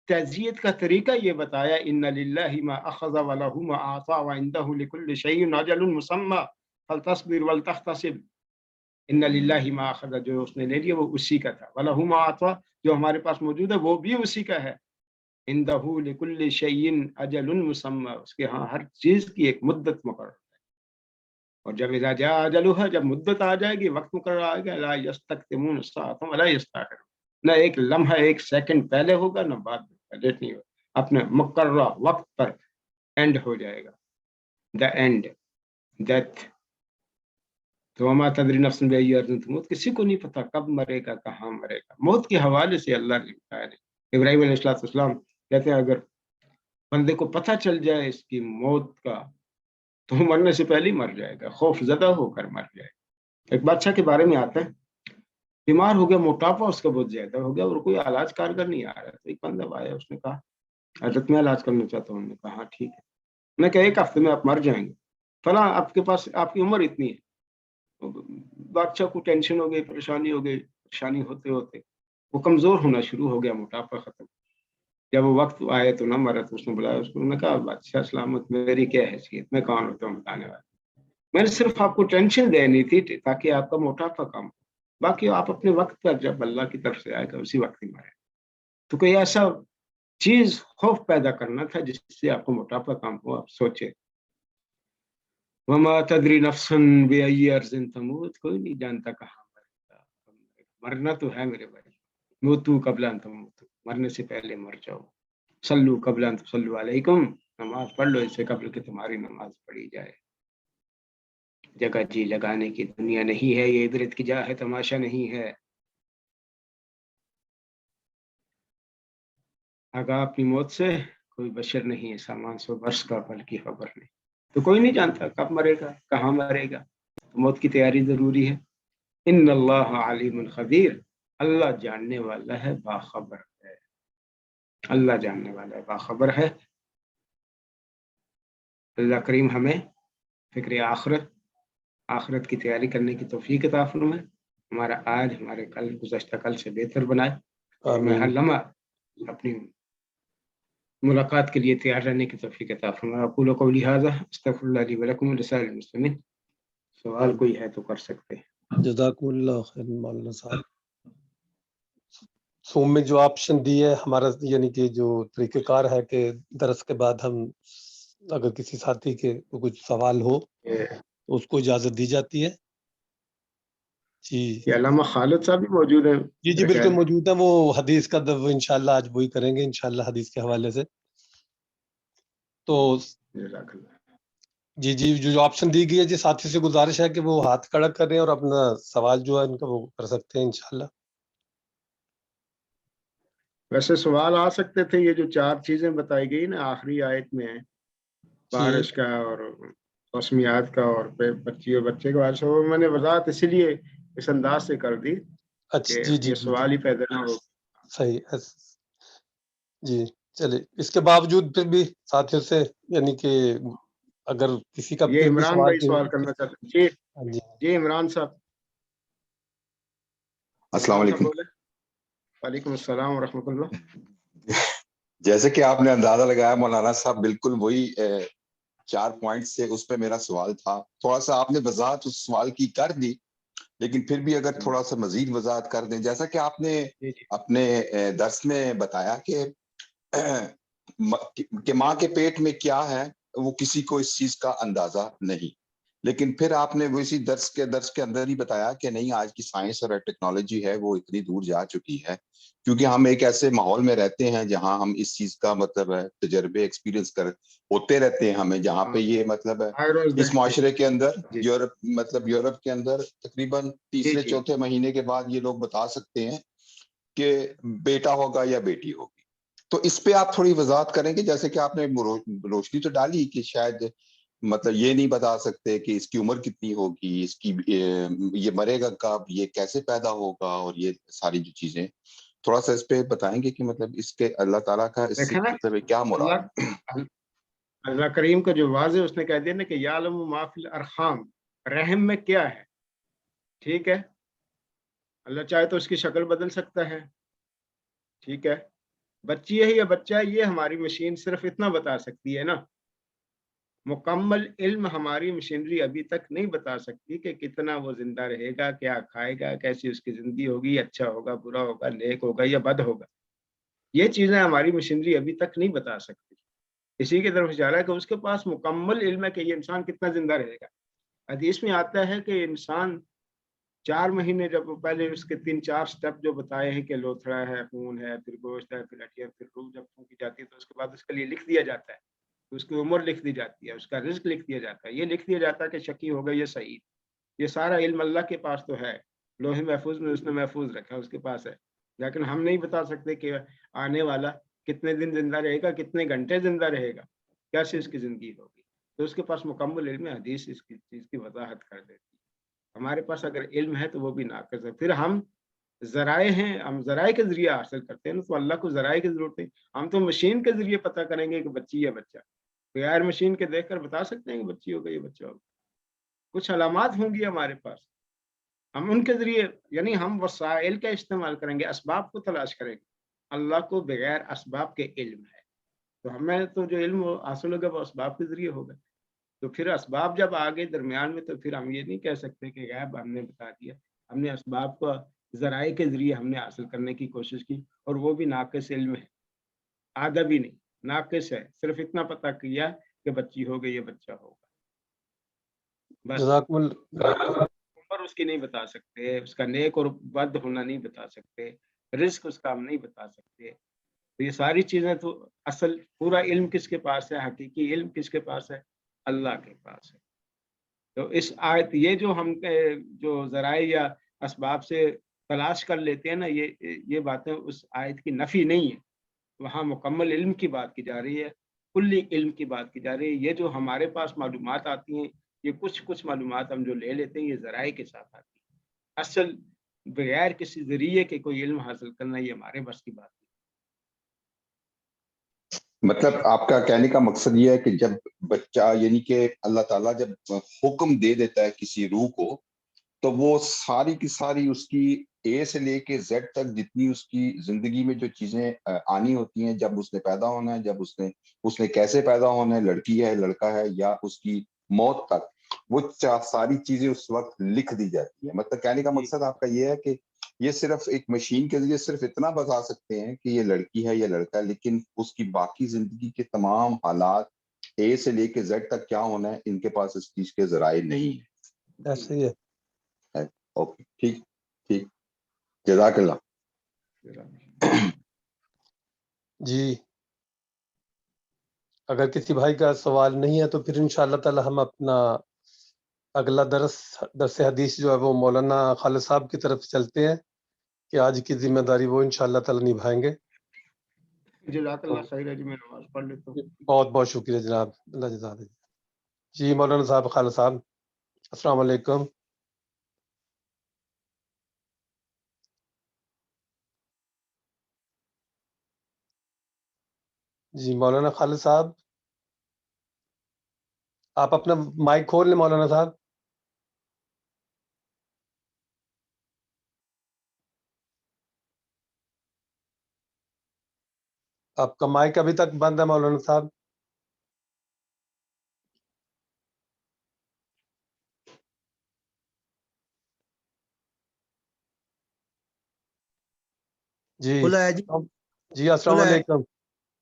Speaker 2: تعزیت کا طریقہ یہ بتایا ان للہ ما اخذ ولہ ما اعطى وعنده لكل شیء اجل مسمى فلتصبر ولتحتسب۔ ان للہ ما اخذ، جو اس نے لے لیا وہ اسی کا تھا، ولہ ما اعطى، جو ہمارے پاس موجود ہے وہ بھی اسی کا ہے، عنده لكل شیء اجل مسمى، اس کے ہاں ہر چیز کی ایک مدت مقرر ہے۔ اور جب اذا جاء اجلها، جب مدت آ جائے گی، وقت مقرر آئے گا، لا یستقدمون الساعة ولا یستأخرون، نہ ایک لمحہ ایک سیکنڈ پہلے ہوگا نہ بعد میں، لیٹ نہیں ہوگا، اپنے مقررہ وقت پر اینڈ ہو جائے گا، دا اینڈ، ڈیتھ۔ تو وما تدری نفس بأي أرض تموت، کسی کو نہیں پتا کب مرے گا، کہاں مرے گا۔ موت کے حوالے سے اللہ نے بتایا ہے۔ ابراہیم علیہ السلام کہتے ہیں اگر بندے کو پتہ چل جائے اس کی موت کا تو مرنے سے پہلے ہی مر جائے گا، خوف زدہ ہو کر مر جائے گا۔ ایک بادشاہ کے بارے میں آتا ہے، بیمار ہو گیا، موٹاپا اس کا بہت زیادہ ہو گیا اور کوئی علاج کارگر نہیں آ رہا، تو ایک بندہ آیا، اس نے کہا حضرت میں علاج کرنا چاہتا ہوں۔ انہوں نے کہا ہاں ٹھیک ہے۔ میں کہا ایک ہفتے میں آپ مر جائیں گے، فلاں آپ کے پاس آپ کی عمر اتنی ہے۔ بادشاہ کو ٹینشن ہو گئی، پریشانی ہو گئی، پریشانی ہوتے ہوتے وہ کمزور ہونا شروع ہو گیا، موٹاپا ختم۔ جب وہ وقت آئے تو نہ مرا، تو اس نے بلایا اس کو، انہوں نے کہا بادشاہ سلامت، میری کیا حیثیت، میں کون ہوتا ہوں بتانے والا، میں نے صرف آپ کو ٹینشن دینی تھی تاکہ آپ کا موٹاپا کم ہو، باقی آپ اپنے وقت پر جب اللہ کی طرف سے آئے گا اسی وقت ہی مرے۔ تو کوئی ایسا چیز خوف پیدا کرنا تھا جس سے آپ کو موٹاپا کم ہو، آپ سوچے۔ وما تدری نفس بأي أرض تموت، کوئی نہیں جانتا کہاں مرے گا۔ مرنا تو ہے میرے بھائی، موتو قبل ان تموتو، مرنے سے پہلے مر جاؤ۔ صلو قبل ان تصلوا علیکم، نماز پڑھ لو اس سے قبل کہ تمہاری نماز پڑھی جائے۔ جگہ جی لگانے کی دنیا نہیں ہے، یہ عبرت کی جا ہے، تماشا نہیں ہے۔ آگاہ اپنی موت سے کوئی بشر نہیں ہے، سامان 100 برس کا پل کی خبر نہیں، تو کوئی نہیں جانتا کب مرے گا، کہاں مرے گا، تو موت کی تیاری ضروری ہے۔ ان اللہ علیم خبیر، اللہ جاننے والا ہے، باخبر ہے، اللہ جاننے والا ہے، باخبر ہے۔ اللہ کریم ہمیں فکر آخرت کی تیاری کرنے کی توفیق عطا فرمائے، ہمارا آج ہمارے کل گزشتہ کل سے بہتر بنائے، اور ہمیں ہر لمحہ اپنی ملاقات کے لیے تیار رہنے کی توفیق عطا فرمائے۔ اقول قولی ھذا استغفر اللہ لی ولکم ولسائر المسلمین۔ سوال کوئی ہے تو کر سکتے ہیں۔
Speaker 1: جزاکم اللہ خیر مولانا صاحب۔ سوم میں جو آپشن دی ہے ہمارا، یعنی کہ جو طریقہ کار ہے کہ درس کے بعد ہم اگر کسی ساتھی کے کچھ سوال ہو تو اس کو اجازت دی جاتی ہے۔ جی
Speaker 2: یہ علامہ خالد صاحب بھی موجود ہیں؟
Speaker 1: جی جی بالکل موجود ہے، وہ حدیث کا انشاءاللہ آج وہی کریں گے انشاءاللہ حدیث کے حوالے سے۔ تو
Speaker 2: جزاک اللہ۔
Speaker 1: جی جی جو آپشن دی گئی ہے جی، ساتھی سے گزارش ہے کہ وہ ہاتھ کھڑا کریں اور اپنا سوال جو ہے ان کا وہ کر سکتے ہیں انشاءاللہ.
Speaker 2: ویسے سوال آ سکتے تھے، یہ جو 4 چیزیں بتائی گئی نا آخری آیت میں،
Speaker 1: جی
Speaker 2: بارش کا اور موسمیات کا اور بچی اور بچے کے بارے سے، وہ میں نے وضاحت اسی لیے اس انداز سے کر دی
Speaker 1: اچھا.
Speaker 2: کہ
Speaker 1: جی جی
Speaker 2: یہ
Speaker 1: جی
Speaker 2: سوال ہی پیدا نہ ہو.
Speaker 1: صحیح. جی چلے، اس کے باوجود پھر بھی ساتھیوں سے یعنی کہ اگر کسی کا
Speaker 2: یہ
Speaker 1: پھر بھی
Speaker 2: عمران
Speaker 1: سوال
Speaker 2: بھائی سوال کرنا چاہتے ہیں. جی
Speaker 1: ہاں جی
Speaker 2: جی عمران صاحب.
Speaker 3: السلام
Speaker 2: عمران صاحب
Speaker 3: علیکم.
Speaker 2: بولے. وعلیکم السلام ورحمۃ اللہ.
Speaker 3: جیسے کہ آپ نے اندازہ لگایا مولانا صاحب، بالکل وہی 4 پوائنٹ سے اس پہ میرا سوال تھا. تھوڑا سا آپ نے وضاحت اس سوال کی کر دی، لیکن پھر بھی اگر تھوڑا سا مزید وضاحت کر دیں. جیسا کہ آپ نے
Speaker 2: جی جی
Speaker 3: اپنے درس میں بتایا کہ ماں کے پیٹ میں کیا ہے وہ کسی کو اس چیز کا اندازہ نہیں، لیکن پھر آپ نے وہ اسی درس کے اندر ہی بتایا کہ نہیں، آج کی سائنس اور ٹیکنالوجی ہے وہ اتنی دور جا چکی ہے، کیونکہ ہم ایک ایسے ماحول میں رہتے ہیں جہاں ہم اس چیز کا مطلب ہے تجربے ایکسپیرینس ہوتے رہتے ہیں ہمیں، جہاں پہ یہ مطلب ہے
Speaker 2: ہر روز
Speaker 3: اس
Speaker 2: دیکھتے ہیں.
Speaker 3: معاشرے کے اندر
Speaker 2: جی
Speaker 3: یورپ کے اندر تقریباً
Speaker 2: جی
Speaker 3: تیسرے
Speaker 2: جی
Speaker 3: چوتھے مہینے کے بعد یہ لوگ بتا سکتے ہیں کہ بیٹا ہوگا یا بیٹی ہوگی. تو اس پہ آپ تھوڑی وضاحت کریں گے؟ جیسے کہ آپ نے روشنی تو ڈالی کہ شاید مطلب یہ نہیں بتا سکتے کہ اس کی عمر کتنی ہوگی، اس کی یہ مرے گا کب، یہ کیسے پیدا ہوگا، اور یہ ساری جو چیزیں تھوڑا سا اس پہ بتائیں گے کہ مطلب اس کے اللہ تعالیٰ کا اس سے
Speaker 2: دیکھیں نا،
Speaker 3: مطلب کیا مراد ہے؟
Speaker 2: اللہ اللہ کریم کا جو واضح اس نے کہہ دیا نا کہ یعلم ما فی الارحام، رحم میں کیا ہے. ٹھیک ہے، اللہ چاہے تو اس کی شکل بدل سکتا ہے. ٹھیک ہے، بچی ہے یا بچہ ہے یہ ہماری مشین صرف اتنا بتا سکتی ہے نا. مکمل علم ہماری مشینری ابھی تک نہیں بتا سکتی کہ کتنا وہ زندہ رہے گا، کیا کھائے گا، کیسی اس کی زندگی ہوگی، اچھا ہوگا، برا ہوگا، نیک ہوگا یا بد ہوگا. یہ چیزیں ہماری مشینری ابھی تک نہیں بتا سکتی. اسی کی طرف اشارہ ہے کہ اس کے پاس مکمل علم ہے کہ یہ انسان کتنا زندہ رہے گا. حدیث میں آتا ہے کہ انسان 4 مہینے، جب پہلے اس کے 3-4 سٹیپ جو بتائے ہیں کہ لوتھڑا ہے، خون ہے، پھر گوشت ہے، پھر ہڈیاں، پھر روح جب پھونکی جاتی ہے تو اس کے بعد اس کے لیے لکھ دیا جاتا ہے، اس کی عمر لکھ دی جاتی ہے، اس کا رزق لکھ دیا جاتا ہے، یہ لکھ دیا جاتا ہے کہ شقی ہوگا یا سعید. یہ سارا علم اللہ کے پاس تو ہے، لوح محفوظ میں اس نے محفوظ رکھا، اس کے پاس ہے. لیکن ہم نہیں بتا سکتے کہ آنے والا کتنے دن زندہ رہے گا، کتنے گھنٹے زندہ رہے گا، کیسے اس کی زندگی ہوگی. تو اس کے پاس مکمل علم ہے. حدیث اس کی چیز کی وضاحت کر دیتی ہے. ہمارے پاس اگر علم ہے تو وہ بھی ناقص ہے. پھر ہم ذرائع ہیں، ہم ذرائع کے ذریعے حاصل کرتے ہیں نا، تو اللہ کو ذرائع کی ضرورت ہے. ہم تو مشین کے ذریعے پتہ کریں گے کہ بچی یا بچہ، بغیر مشین کے دیکھ کر بتا سکتے ہیں کہ بچی ہوگا یا بچہ ہوگا. کچھ علامات ہوں گی ہمارے پاس، ہم ان کے ذریعے، یعنی ہم وسائل کا استعمال کریں گے، اسباب کو تلاش کریں گے. اللہ کو بغیر اسباب کے علم ہے، تو ہمیں تو جو علم حاصل ہوگا وہ اسباب کے ذریعے ہوگا. تو پھر اسباب جب آگے درمیان میں تو پھر ہم یہ نہیں کہہ سکتے کہ غیب ہم نے بتا دیا. ہم نے اسباب کو ذرائع کے ذریعے ہم نے حاصل کرنے کی کوشش کی، اور وہ بھی ناقص علم ہے، آدھا بھی نہیں، ناقص ہے. صرف اتنا پتہ کیا کہ بچی ہو گئی یا بچہ ہوگا، بس.
Speaker 1: جزاکم اللہ.
Speaker 2: عمر اس کی نہیں بتا سکتے، اس کا نیک اور بد ہونا نہیں بتا سکتے، رزق اس کا ہم نہیں بتا سکتے. تو یہ ساری چیزیں تو اصل پورا علم کس کے پاس ہے، حقیقی علم کس کے پاس ہے؟ اللہ کے پاس ہے. تو اس آیت، یہ جو ہم جو ذرائع یا اسباب سے تلاش کر لیتے ہیں نا، یہ باتیں اس آیت کی نفی نہیں ہے. وہاں مکمل علم کی بات کی جا رہی ہے، کلی علم کی بات کی جا رہی ہے. یہ جو ہمارے پاس معلومات آتی ہیں، یہ کچھ معلومات ہم جو لے لیتے ہیں، یہ ذرائع کے ساتھ آتی ہیں. اصل بغیر کسی ذریعے کے کوئی علم حاصل کرنا یہ ہمارے بس کی بات نہیں.
Speaker 3: مطلب آپ کا کہنے کا مقصد یہ ہے کہ جب بچہ، یعنی کہ اللہ تعالیٰ جب حکم دے دیتا ہے کسی روح کو، تو وہ ساری کی ساری اس کی اے سے لے کے زیڈ تک جتنی اس کی زندگی میں جو چیزیں آنی ہوتی ہیں، جب اس نے پیدا ہونا ہے، جب اس نے کیسے پیدا ہونا ہے، لڑکی ہے لڑکا ہے، یا اس کی موت تک، وہ ساری چیزیں اس وقت لکھ دی جاتی ہیں. مطلب کہنے کا مقصد آپ کا یہ ہے کہ یہ صرف ایک مشین کے ذریعے صرف اتنا بتا سکتے ہیں کہ یہ لڑکی ہے یا لڑکا ہے، لیکن اس کی باقی زندگی کے تمام حالات اے سے لے کے زیڈ تک کیا ہونا ہے، ان کے پاس اس چیز کے ذرائع نہیں ہیں.
Speaker 1: ایسے ہی ہے.
Speaker 3: اوکے، ٹھیک، جزاک اللہ.
Speaker 1: جی اگر کسی بھائی کا سوال نہیں ہے تو پھر انشاءاللہ تعالی ہم اپنا اگلا درس حدیث جو ہے وہ مولانا خالد صاحب کی طرف چلتے ہیں کہ آج کی ذمہ داری وہ انشاءاللہ تعالی نبھائیں گے.
Speaker 2: جزاک اللہ خیر ہے جی، میں نماز پڑھ لیتا ہوں.
Speaker 1: بہت بہت شکریہ جناب، اللہ جزا دے. جی مولانا صاحب، خالد صاحب، السلام علیکم. جی مولانا خالد صاحب، آپ اپنا مائک کھول لیں مولانا صاحب. آپ کا مائک ابھی تک بند ہے مولانا صاحب. جی
Speaker 4: کھلا ہے جی،
Speaker 1: جی السلام
Speaker 4: کھلا ہے.
Speaker 1: علیکم.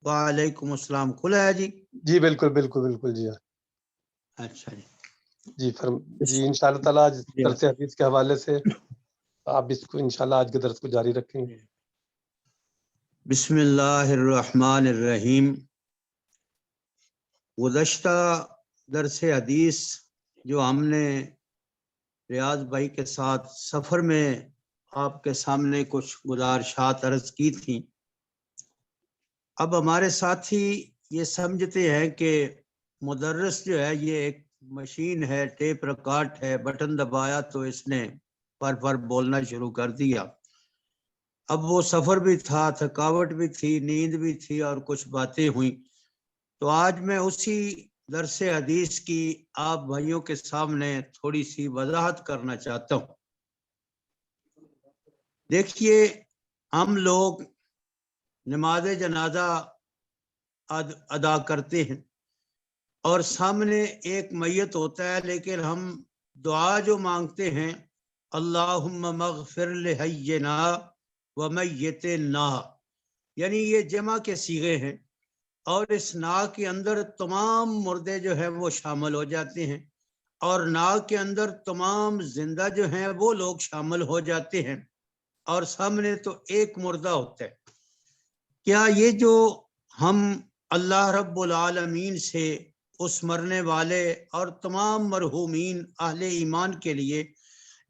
Speaker 4: وعلیکم السلام. کھلا ہے جی.
Speaker 1: جی بالکل بالکل بالکل. جی
Speaker 4: اچھا جی.
Speaker 1: جی جی انشاءاللہ تعالیٰ آج
Speaker 4: جی.
Speaker 1: درس حدیث کے حوالے سے آپ اس کو انشاءاللہ آج کے درس کو جاری رکھیں گے.
Speaker 4: بسم اللہ الرحمن الرحیم. گزشتہ درس حدیث جو ہم نے ریاض بھائی کے ساتھ سفر میں آپ کے سامنے کچھ گزارشات عرض کی تھیں، اب ہمارے ساتھی یہ سمجھتے ہیں کہ مدرس جو ہے یہ ایک مشین ہے، ٹیپ ریکارڈ ہے، بٹن دبایا تو اس نے پر بولنا شروع کر دیا. اب وہ سفر بھی تھا، تھکاوٹ بھی تھی، نیند بھی تھی اور کچھ باتیں ہوئیں، تو آج میں اسی درس حدیث کی آپ بھائیوں کے سامنے تھوڑی سی وضاحت کرنا چاہتا ہوں. دیکھیے، ہم لوگ نماز جنازہ ادا کرتے ہیں اور سامنے ایک میت ہوتا ہے، لیکن ہم دعا جو مانگتے ہیں اللہم مغفر لحینا ومیتنا، یعنی یہ جمع کے صیغے ہیں اور اس نا کے اندر تمام مردے جو ہیں وہ شامل ہو جاتے ہیں اور نا کے اندر تمام زندہ جو ہیں وہ لوگ شامل ہو جاتے ہیں اور سامنے تو ایک مردہ ہوتا ہے. کیا یہ جو ہم اللہ رب العالمین سے اس مرنے والے اور تمام مرحومین اہل ایمان کے لیے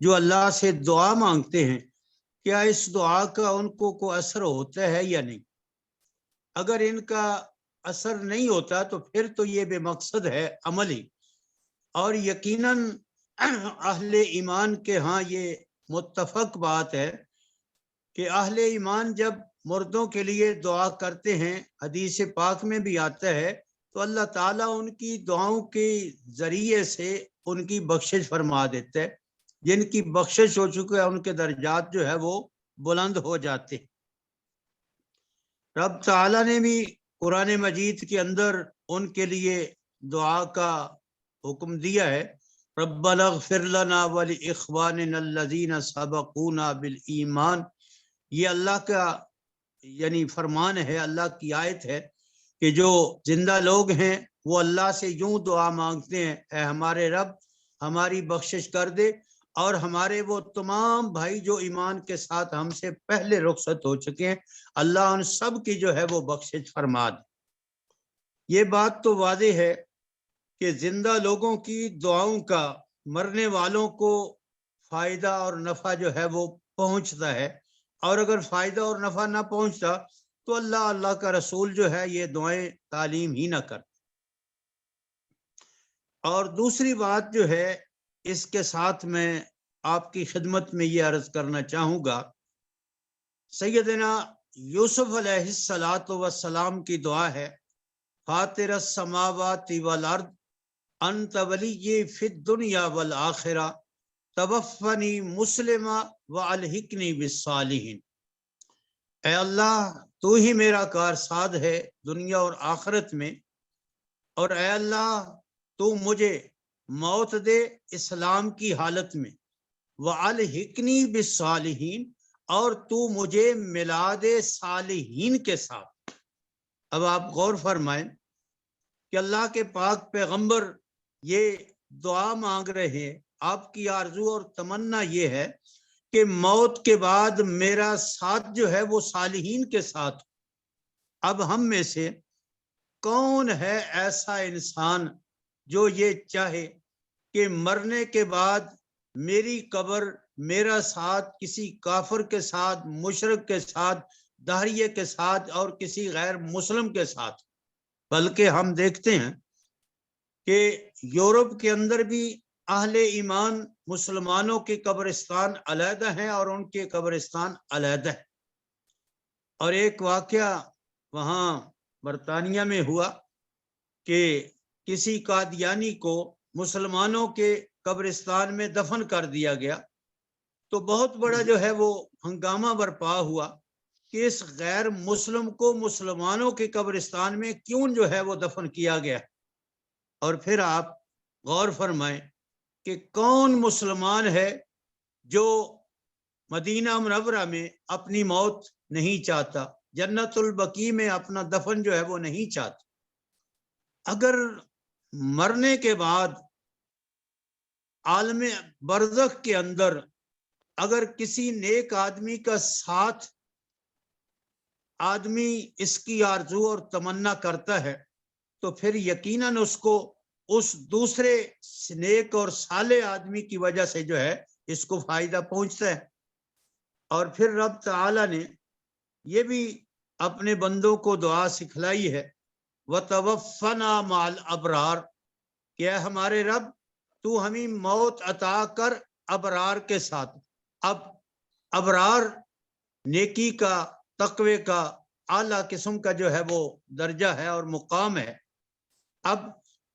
Speaker 4: جو اللہ سے دعا مانگتے ہیں، کیا اس دعا کا ان کو کوئی اثر ہوتا ہے یا نہیں؟ اگر ان کا اثر نہیں ہوتا تو پھر تو یہ بے مقصد ہے عملی، اور یقیناً اہل ایمان کے ہاں یہ متفق بات ہے کہ اہل ایمان جب مردوں کے لیے دعا کرتے ہیں، حدیث پاک میں بھی آتا ہے، تو اللہ تعالیٰ ان کی دعاؤں کے ذریعے سے ان کی بخشش فرما دیتا ہے. جن کی بخشش ہو چکے ہیں ان کے درجات جو ہے وہ بلند ہو جاتے ہیں. رب تعالیٰ نے بھی قرآن مجید کے اندر ان کے لیے دعا کا حکم دیا ہے. ربنا اغفر لنا ولاخواننا الذین سبقونا بالایمان. یہ اللہ کا یعنی فرمان ہے، اللہ کی آیت ہے کہ جو زندہ لوگ ہیں وہ اللہ سے یوں دعا مانگتے ہیں، اے ہمارے رب ہماری بخشش کر دے اور ہمارے وہ تمام بھائی جو ایمان کے ساتھ ہم سے پہلے رخصت ہو چکے ہیں، اللہ ان سب کی جو ہے وہ بخشش فرما دے. یہ بات تو واضح ہے کہ زندہ لوگوں کی دعاؤں کا مرنے والوں کو فائدہ اور نفع جو ہے وہ پہنچتا ہے، اور اگر فائدہ اور نفع نہ پہنچتا تو اللہ کا رسول جو ہے یہ دعائیں تعلیم ہی نہ کر. اور دوسری بات جو ہے اس کے ساتھ میں آپ کی خدمت میں یہ عرض کرنا چاہوں گا، سیدنا یوسف علیہ السلام کی دعا ہے، فاطر السماوات والارض انت ولی فی الدنیا والآخرہ توفنی مسلمہ والحقنی بالصالحین. اے اللہ تو ہی میرا کارساز ہے دنیا اور آخرت میں، اور اے اللہ تو مجھے موت دے اسلام کی حالت میں، وَأَلْحِقْنِي بِالصَّالِحِينَ، اور تو مجھے ملا دے صالحین کے ساتھ. اب آپ غور فرمائیں کہ اللہ کے پاک پیغمبر یہ دعا مانگ رہے ہیں، آپ کی آرزو اور تمنا یہ ہے کہ موت کے بعد میرا ساتھ جو ہے وہ صالحین کے ساتھ. اب ہم میں سے کون ہے ایسا انسان جو یہ چاہے کہ مرنے کے بعد میری قبر میرا ساتھ کسی کافر کے ساتھ، مشرک کے ساتھ، داہریے کے ساتھ اور کسی غیر مسلم کے ساتھ؟ بلکہ ہم دیکھتے ہیں کہ یورپ کے اندر بھی اہل ایمان مسلمانوں کے قبرستان علیحدہ ہیں اور ان کے قبرستان علیحدہ ہیں۔ اور ایک واقعہ وہاں برطانیہ میں ہوا کہ کسی قادیانی کو مسلمانوں کے قبرستان میں دفن کر دیا گیا، تو بہت بڑا جو ہے وہ ہنگامہ برپا ہوا کہ اس غیر مسلم کو مسلمانوں کے قبرستان میں کیوں جو ہے وہ دفن کیا گیا۔ اور پھر آپ غور فرمائیں کہ کون مسلمان ہے جو مدینہ منورہ میں اپنی موت نہیں چاہتا، جنت البقیع میں اپنا دفن جو ہے وہ نہیں چاہتا۔ اگر مرنے کے بعد عالم برزخ کے اندر اگر کسی نیک آدمی کا ساتھ آدمی اس کی آرزو اور تمنا کرتا ہے تو پھر یقیناً اس کو اس دوسرے نیک اور صالح آدمی کی وجہ سے جو ہے اس کو فائدہ پہنچتا ہے۔ اور پھر رب تعالی نے یہ بھی اپنے بندوں کو دعا سکھلائی ہے، وَتَوَفَّنَا مَعَ الْأَبْرَارِ، کہ اے ہمارے رب تو ہمیں موت عطا کر ابرار کے ساتھ۔ اب ابرار نیکی کا، تقوی کا اعلیٰ قسم کا جو ہے وہ درجہ ہے اور مقام ہے۔ اب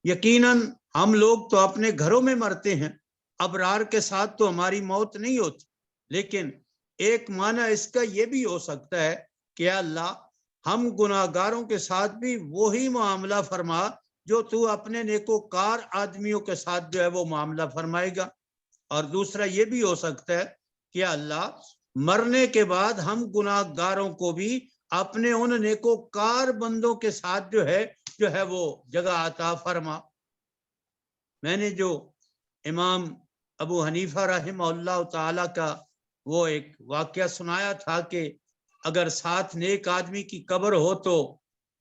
Speaker 4: یقیناً ہم لوگ تو اپنے گھروں میں مرتے ہیں، ابرار کے ساتھ تو ہماری موت نہیں ہوتی، لیکن ایک معنی اس کا یہ بھی ہو سکتا ہے کہ اللہ ہم گناہگاروں کے ساتھ بھی وہی معاملہ فرما جو تو اپنے نیکوکار آدمیوں کے ساتھ جو ہے وہ معاملہ فرمائے گا۔ اور دوسرا یہ بھی ہو سکتا ہے کہ اللہ مرنے کے بعد ہم گناہگاروں کو بھی اپنے ان نیکوکار بندوں کے ساتھ جو ہے وہ جگہ عطا فرما۔ میں نے جو امام ابو حنیفہ رحمہ اللہ تعالی کا وہ ایک واقعہ سنایا تھا کہ اگر ساتھ نیک آدمی کی قبر ہو تو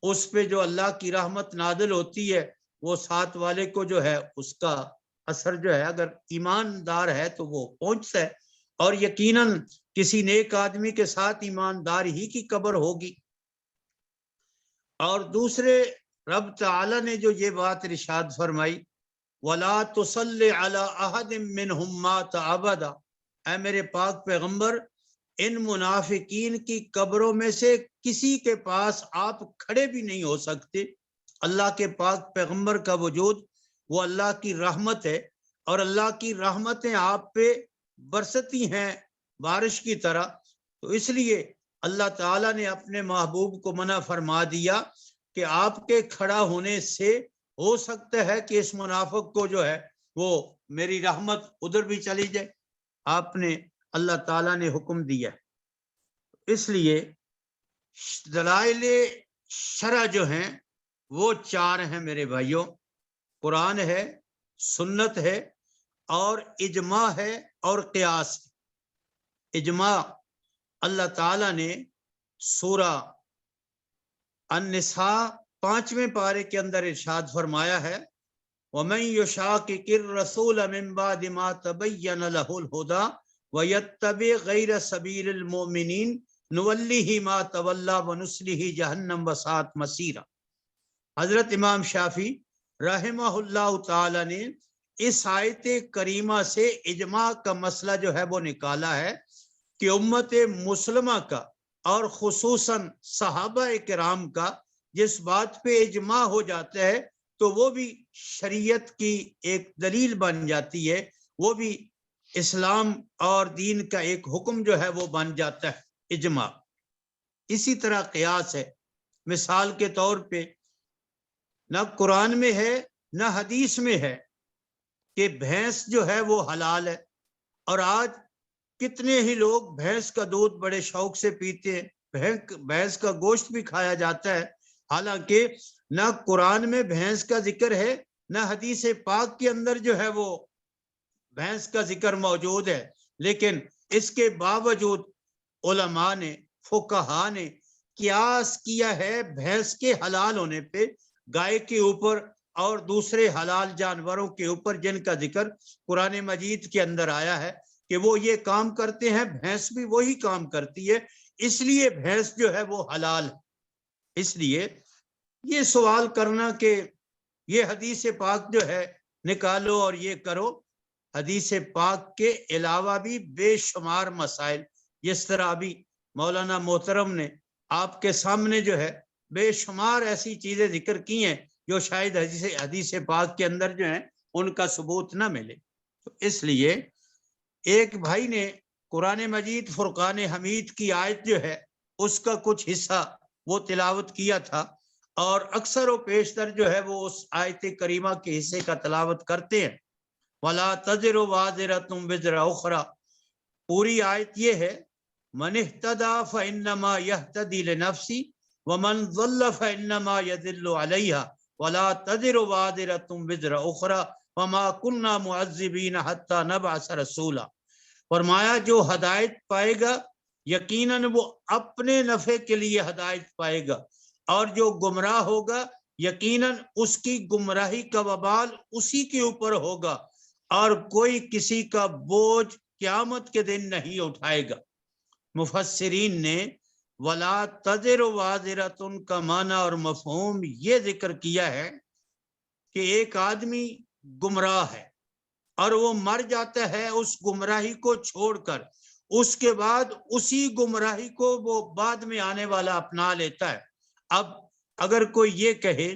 Speaker 4: اس پہ جو اللہ کی رحمت نازل ہوتی ہے وہ ساتھ والے کو جو ہے اس کا اثر جو ہے اگر ایماندار ہے تو وہ پہنچتا ہے، اور یقیناً کسی نیک آدمی کے ساتھ ایماندار ہی کی قبر ہوگی۔ اور دوسرے رب تعالی نے جو یہ بات ارشاد فرمائی، وَلَا تُصَلِّ عَلَىٰ أَحَدٍ مِّنْهُمْ مَاتَ أَبَدًا، اے میرے پاک پیغمبر ان منافقین کی قبروں میں سے کسی کے پاس آپ کھڑے بھی نہیں ہو سکتے۔ اللہ کے پاک پیغمبر کا وجود وہ اللہ کی رحمت ہے، اور اللہ کی رحمتیں آپ پہ برستی ہیں بارش کی طرح، تو اس لیے اللہ تعالیٰ نے اپنے محبوب کو منع فرما دیا کہ آپ کے کھڑا ہونے سے ہو سکتا ہے کہ اس منافق کو جو ہے وہ میری رحمت ادھر بھی چلی جائے۔ آپ نے اللہ تعالیٰ نے حکم دیا، اس لیے دلائل شرع جو ہیں وہ 4 ہیں میرے بھائیوں، قرآن ہے، سنت ہے، اور اجماع ہے اور قیاس ہے۔ اجماع اللہ تعالیٰ نے سورہ النساء 5ویں پارے کے اندر ارشاد فرمایا ہے، وَمَن يُشَاقِقِ الرَّسُولَ مِن بَعْدِ مَا تَبَيَّنَ لَهُ الْهُدَىٰ وَيَتَّبِعْ غَيْرَ سَبِيلِ الْمُؤْمِنِينَ نُوَلِّهِ مَا تَوَلَّىٰ وَنُصْلِهِ جَهَنَّمَ وَسَاءَتْ مَصِيرًا۔ حضرت امام شافعی رحمہ اللہ تعالی نے اس آیت کریمہ سے اجماع کا مسئلہ جو ہے وہ نکالا ہے کہ امت مسلمہ کا اور خصوصاً صحابہ کرام کا جس بات پہ اجماع ہو جاتا ہے تو وہ بھی شریعت کی ایک دلیل بن جاتی ہے، وہ بھی اسلام اور دین کا ایک حکم جو ہے وہ بن جاتا ہے اجماع۔ اسی طرح قیاس ہے، مثال کے طور پہ نہ قرآن میں ہے نہ حدیث میں ہے کہ بھینس جو ہے وہ حلال ہے، اور آج کتنے ہی لوگ بھینس کا دودھ بڑے شوق سے پیتے ہیں، بھینس کا گوشت بھی کھایا جاتا ہے، حالانکہ نہ قرآن میں بھینس کا ذکر ہے نہ حدیث پاک کے اندر جو ہے وہ بھینس کا ذکر موجود ہے، لیکن اس کے باوجود علماء نے، فقہاء نے قیاس کیا ہے بھینس کے حلال ہونے پہ، گائے کے اوپر اور دوسرے حلال جانوروں کے اوپر جن کا ذکر قرآن مجید کے اندر آیا ہے کہ وہ یہ کام کرتے ہیں، بھینس بھی وہی کام کرتی ہے، اس لیے بھینس جو ہے وہ حلال ہے۔ اس لیے یہ سوال کرنا کہ یہ حدیث پاک جو ہے نکالو اور یہ کرو، حدیث پاک کے علاوہ بھی بے شمار مسائل، جس طرح ابھی مولانا محترم نے آپ کے سامنے جو ہے بے شمار ایسی چیزیں ذکر کی ہیں جو شاید حدیث پاک کے اندر جو ہیں ان کا ثبوت نہ ملے۔ تو اس لیے ایک بھائی نے قرآن مجید فرقان حمید کی آیت جو ہے اس کا کچھ حصہ وہ تلاوت کیا تھا، اور اکثر و بیشتر جو ہے وہ اس آیت کریمہ کے حصے کا تلاوت کرتے ہیں، وَلَا تَزِرُ وَازِرَةٌ وِزْرَ أُخْرَى۔ پوری آیت یہ ہے من اہتدی فإنما یہتدی لنفسی ومن ضل فإنما یضل علیہا ولا تزر وازرۃ وزر اخری وما كنا معذبین حتی نبعث رسولا۔ فرمایا جو ہدایت پائے گا یقیناً وہ اپنے نفع کے لیے ہدایت پائے گا، اور جو گمراہ ہوگا یقیناً اس کی گمراہی کا وبال اسی کے اوپر ہوگا، اور کوئی کسی کا بوجھ قیامت کے دن نہیں اٹھائے گا۔ مفسرین نے وَلَا تَزِرُ وَازِرَةٌ کا معنی اور مفہوم یہ ذکر کیا ہے کہ ایک آدمی گمراہ ہے اور وہ مر جاتا ہے اس گمراہی کو چھوڑ کر، اس کے بعد اسی گمراہی کو وہ بعد میں آنے والا اپنا لیتا ہے۔ اب اگر کوئی یہ کہے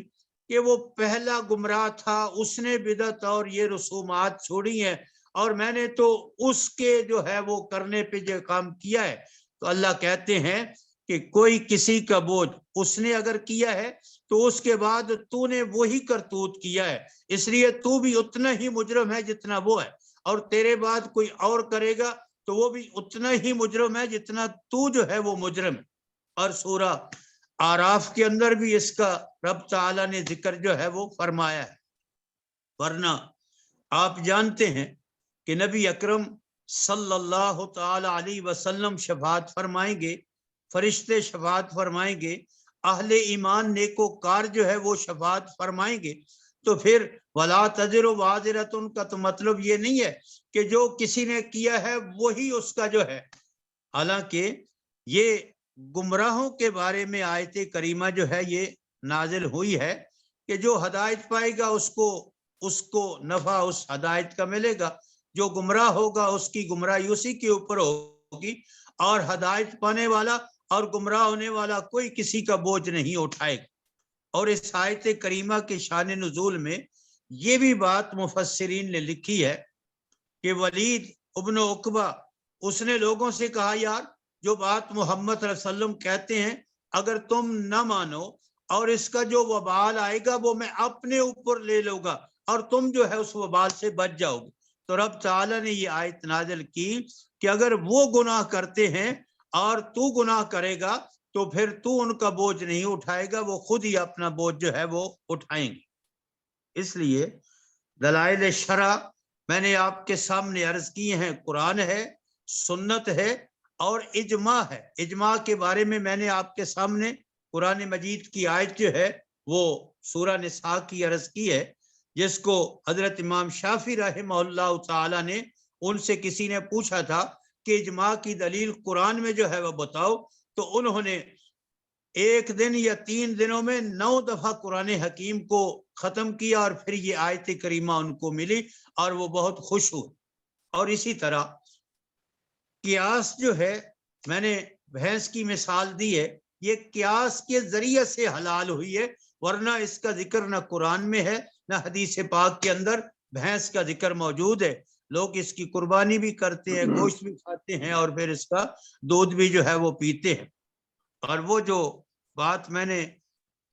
Speaker 4: کہ وہ پہلا گمراہ تھا، اس نے بدعت اور یہ رسومات چھوڑی ہیں اور میں نے تو اس کے جو ہے وہ کرنے پہ جو کام کیا ہے، تو اللہ کہتے ہیں کہ کوئی کسی کا بوجھ اس نے اگر کیا ہے تو اس کے بعد تو نے وہی کرتوت کیا ہے، اس لیے تو بھی اتنا ہی مجرم ہے جتنا وہ ہے، اور تیرے بعد کوئی اور کرے گا تو وہ بھی اتنا ہی مجرم ہے جتنا تو جو ہے وہ مجرم ہے۔ اور سورہ آراف کے اندر بھی اس کا رب تعالیٰ نے ذکر جو ہے وہ فرمایا ہے۔ ورنہ آپ جانتے ہیں کہ نبی اکرم صلی اللہ تعالی علیہ وسلم شفاعت فرمائیں گے، فرشتے شفاعت فرمائیں گے، اہل ایمان نیکوکار جو ہے وہ شفاعت فرمائیں گے، تو پھر وَلَا تَزِرُ وَازِرَةٌ کا تو مطلب یہ نہیں ہے کہ جو کسی نے کیا ہے وہی اس کا جو ہے، حالانکہ یہ گمراہوں کے بارے میں آیت کریمہ جو ہے یہ نازل ہوئی ہے کہ جو ہدایت پائے گا اس کو نفع اس ہدایت کا ملے گا، جو گمراہ ہوگا اس کی گمراہی اسی کے اوپر ہوگی، اور ہدایت پانے والا اور گمراہ ہونے والا کوئی کسی کا بوجھ نہیں اٹھائے گا۔ اور اس آیت کریمہ کے شان نزول میں یہ بھی بات مفسرین نے لکھی ہے کہ ولید ابن عقبہ اس نے لوگوں سے کہا یار جو بات محمد صلی اللہ علیہ وسلم کہتے ہیں اگر تم نہ مانو اور اس کا جو وبال آئے گا وہ میں اپنے اوپر لے لوں گا اور تم جو ہے اس وبال سے بچ جاؤ گے، تو رب تعالیٰ نے یہ آیت نازل کی کہ اگر وہ گناہ کرتے ہیں اور تو گناہ کرے گا تو پھر تو ان کا بوجھ نہیں اٹھائے گا، وہ خود ہی اپنا بوجھ جو ہے وہ اٹھائیں گے۔ اس لیے دلائل شرع میں نے آپ کے سامنے عرض کیے ہیں، قرآن ہے، سنت ہے اور اجماع ہے۔ اجماع کے بارے میں نے آپ کے سامنے قرآن مجید کی آیت جو ہے وہ سورہ نساء کی عرض کی ہے، جس کو حضرت امام شافعی رحمہ اللہ تعالی نے ان سے کسی نے پوچھا تھا کہ اجماع کی دلیل قرآن میں جو ہے وہ بتاؤ، تو انہوں نے ایک دن یا 3 دنوں میں 9 دفعہ قرآن حکیم کو ختم کیا اور پھر یہ آیت کریمہ ان کو ملی اور وہ بہت خوش ہوئے۔ اور اسی طرح قیاس جو ہے، میں نے بھینس کی مثال دی ہے، یہ قیاس کے ذریعے سے حلال ہوئی ہے، ورنہ اس کا ذکر نہ قرآن میں ہے نہ حدیث پاک کے اندر بھینس کا ذکر موجود ہے۔ لوگ اس کی قربانی بھی کرتے ہیں، گوشت بھی کھاتے ہیں اور پھر اس کا دودھ بھی جو ہے وہ پیتے ہیں۔ اور وہ جو بات میں نے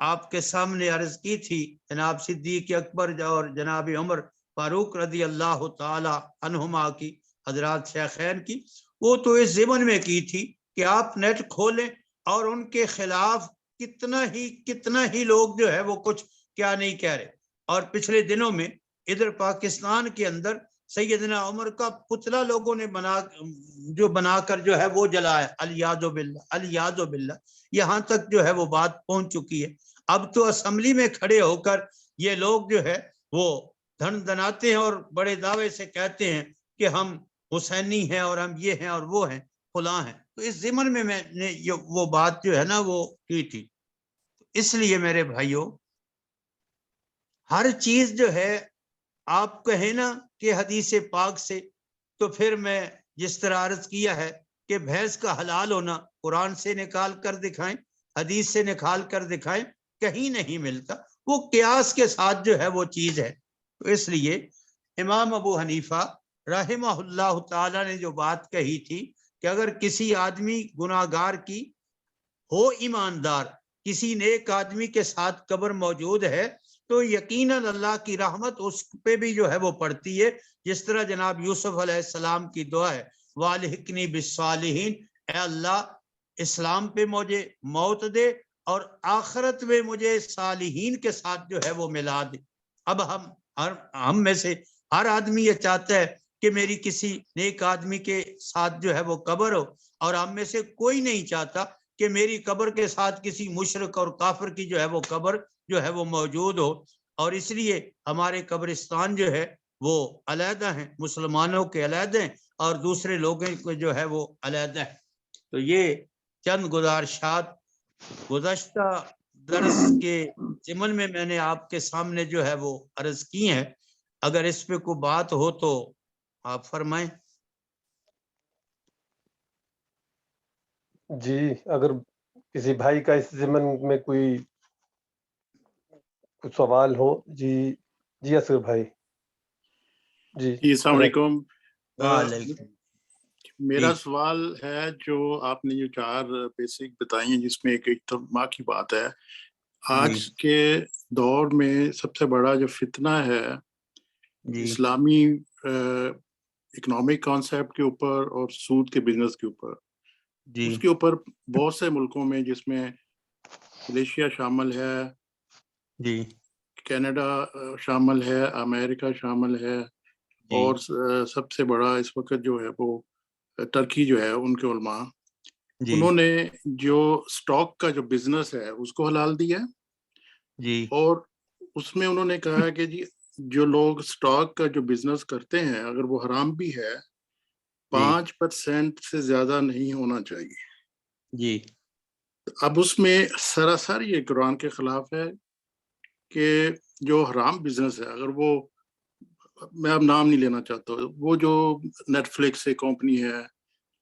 Speaker 4: آپ کے سامنے عرض کی تھی جناب صدیق اکبر اور جناب عمر فاروق رضی اللہ تعالی عنہما کی، حضرات شیخین کی، وہ تو اس ضمن میں کی تھی کہ آپ نیٹ کھولیں اور ان کے خلاف کتنا ہی لوگ جو ہے وہ کچھ کیا نہیں کہہ رہے۔ اور پچھلے دنوں میں ادھر پاکستان کے اندر سیدنا عمر کا پتلا لوگوں نے بنا کر جو ہے وہ جلایا، الیاذ باللہ، الیاذ باللہ، یہاں تک جو ہے وہ بات پہنچ چکی ہے۔ اب تو اسمبلی میں کھڑے ہو کر یہ لوگ جو ہے وہ دھن دناتے ہیں اور بڑے دعوے سے کہتے ہیں کہ ہم حسینی ہیں اور ہم یہ ہیں اور وہ ہیں فلاں ہیں. تو اس ضمن میں نے وہ بات جو ہے نا وہ کی تھی. اس لیے میرے بھائیوں ہر چیز جو ہے آپ کہیں نا کہ حدیث پاک سے، تو پھر میں جس طرح عرض کیا ہے کہ بھینس کا حلال ہونا قرآن سے نکال کر دکھائیں، حدیث سے نکال کر دکھائیں، کہیں نہیں ملتا. وہ قیاس کے ساتھ جو ہے وہ چیز ہے. تو اس لیے امام ابو حنیفہ رحمہ اللہ تعالی نے جو بات کہی تھی کہ اگر کسی آدمی گناہگار کی ہو ایماندار کسی نیک آدمی کے ساتھ قبر موجود ہے تو یقیناً اللہ کی رحمت اس پہ بھی جو ہے وہ پڑتی ہے. جس طرح جناب یوسف علیہ السلام کی دعا ہے والحقنی بالصالحین، اے اللہ اسلام پہ مجھے موت دے اور آخرت میں مجھے صالحین کے ساتھ جو ہے وہ ملا دے. اب ہم میں سے ہر آدمی یہ چاہتا ہے کہ میری کسی نیک آدمی کے ساتھ جو ہے وہ قبر ہو، اور ہم میں سے کوئی نہیں چاہتا کہ میری قبر کے ساتھ کسی مشرک اور کافر کی جو ہے وہ قبر جو ہے وہ موجود ہو. اور اس لیے ہمارے قبرستان جو ہے وہ علیحدہ ہیں، مسلمانوں کے علیحدہ ہیں اور دوسرے لوگوں کے جو ہے وہ علیحدہ ہیں. تو یہ چند گزارشات گزشتہ درس کے ضمن میں نے آپ کے سامنے جو ہے وہ عرض کی ہیں. اگر اس پہ کوئی بات ہو تو آپ فرمائیں.
Speaker 1: جی اگر کسی بھائی کا اس ضمن میں کوئی سوال ہو. جی اصغر بھائی. جی
Speaker 5: السلام علیکم.
Speaker 4: وعلیکم.
Speaker 5: میرا سوال ہے جو آپ نے جو 4 بیسک بتائی ہیں جس میں ایک اجتماع کی بات ہے. آج کے دور میں سب سے بڑا جو فتنہ ہے اسلامی اکنامک کانسیپٹ کے اوپر اور سود کے بزنس کے اوپر، اس کے اوپر بہت سے ملکوں میں جس میں ملیشیا شامل ہے، کینیڈا شامل ہے، امریکہ شامل ہے، اور سب سے بڑا اس وقت جو ہے وہ ٹرکی جو ہے ان کے علماء انہوں نے جو سٹاک کا جو بزنس ہے اس کو حلال دیا ہے. اور اس میں انہوں نے کہا کہ جی جو لوگ سٹاک کا جو بزنس کرتے ہیں اگر وہ حرام بھی ہے 5% سے زیادہ نہیں ہونا چاہیے. اب اس میں سراسر یہ قرآن کے خلاف ہے کہ جو حرام بزنس ہے، اگر وہ میں اب نام نہیں لینا چاہتا، وہ جو نیٹ فلکس ایک کمپنی ہے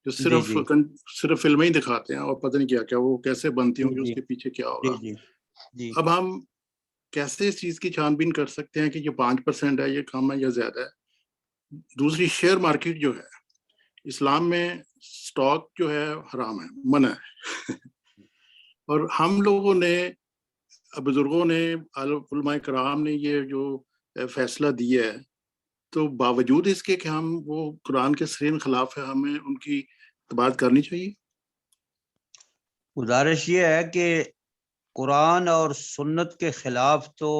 Speaker 5: جو صرف فلمیں ہی دکھاتے ہیں اور پتہ نہیں کیا کیا وہ کیسے بنتی ہوں گی، اس کے پیچھے کیا ہوگا. اب ہم کیسے اس چیز کی چھان بین کر سکتے ہیں کہ یہ 5% ہے، یہ کم ہے یا زیادہ ہے. دوسری شیئر مارکیٹ جو ہے اسلام میں سٹاک جو ہے حرام ہے، منع ہے. اور ہم لوگوں نے بزرگوں نے علماء کرام نے یہ جو فیصلہ دیا ہے تو باوجود اس کے کہ ہم وہ قرآن کے سرین خلاف ہے، ہمیں ان کی بات کرنی چاہیے.
Speaker 4: گزارش یہ ہے کہ قرآن اور سنت کے خلاف تو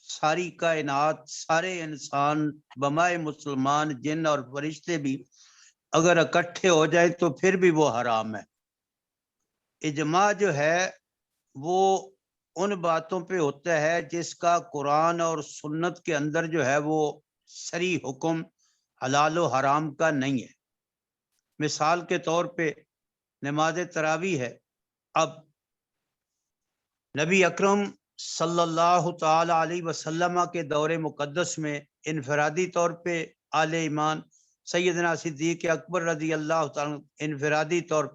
Speaker 4: ساری کائنات، سارے انسان بمائے مسلمان جن اور فرشتے بھی اگر اکٹھے ہو جائیں تو پھر بھی وہ حرام ہے. اجماع جو ہے وہ ان باتوں پہ ہوتا ہے جس کا قرآن اور سنت کے اندر جو ہے وہ صریح حکم حلال و حرام کا نہیں ہے. مثال کے طور پہ نماز تراویح ہے. اب نبی اکرم صلی اللہ تعالی علیہ وسلم کے دور مقدس میں انفرادی طور پہ آل ایمان سیدنا صدیق اکبر رضی اللہ تعالی، انفرادی طور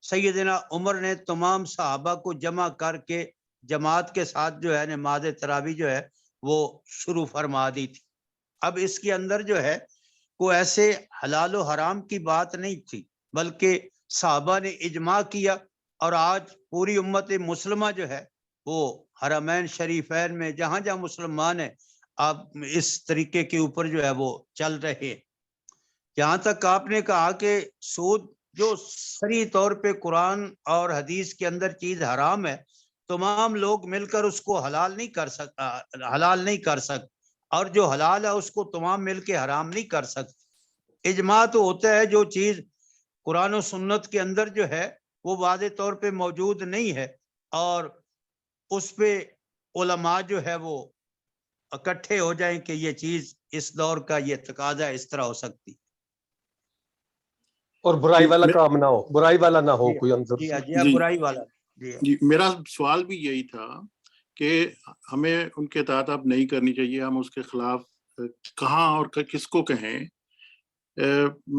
Speaker 4: سیدنا عمر نے تمام صحابہ کو جمع کر کے جماعت کے ساتھ جو ہے نماز تراویح جو ہے وہ شروع فرما دی تھی. اب اس کے اندر جو ہے کوئی ایسے حلال و حرام کی بات نہیں تھی، بلکہ صحابہ نے اجماع کیا اور آج پوری امت مسلمہ جو ہے وہ حرمین شریفین میں جہاں جہاں مسلمان ہیں اب اس طریقے کے اوپر جو ہے وہ چل رہے ہیں. جہاں تک آپ نے کہا کہ سود جو صریح طور پہ قرآن اور حدیث کے اندر چیز حرام ہے، تمام لوگ مل کر اس کو حلال نہیں کر سکتے اور جو حلال ہے اس کو تمام مل کے حرام نہیں کر سکتے. اجماع تو ہوتا ہے جو چیز قرآن و سنت کے اندر جو ہے وہ واضح طور پہ موجود نہیں ہے اور اس پہ علماء جو ہے وہ اکٹھے ہو جائیں کہ یہ چیز اس دور کا یہ تقاضا اس طرح ہو سکتی.
Speaker 1: اور برائی والا کام نہ ہو، برائی والا نہ ہو کوئی اندر
Speaker 4: جی
Speaker 1: سے.
Speaker 4: جی برائی والا.
Speaker 5: جی میرا سوال بھی یہی تھا کہ ہمیں ان کے اطاعت اب نہیں کرنی چاہیے، ہم اس کے خلاف کہاں اور کس کو کہیں.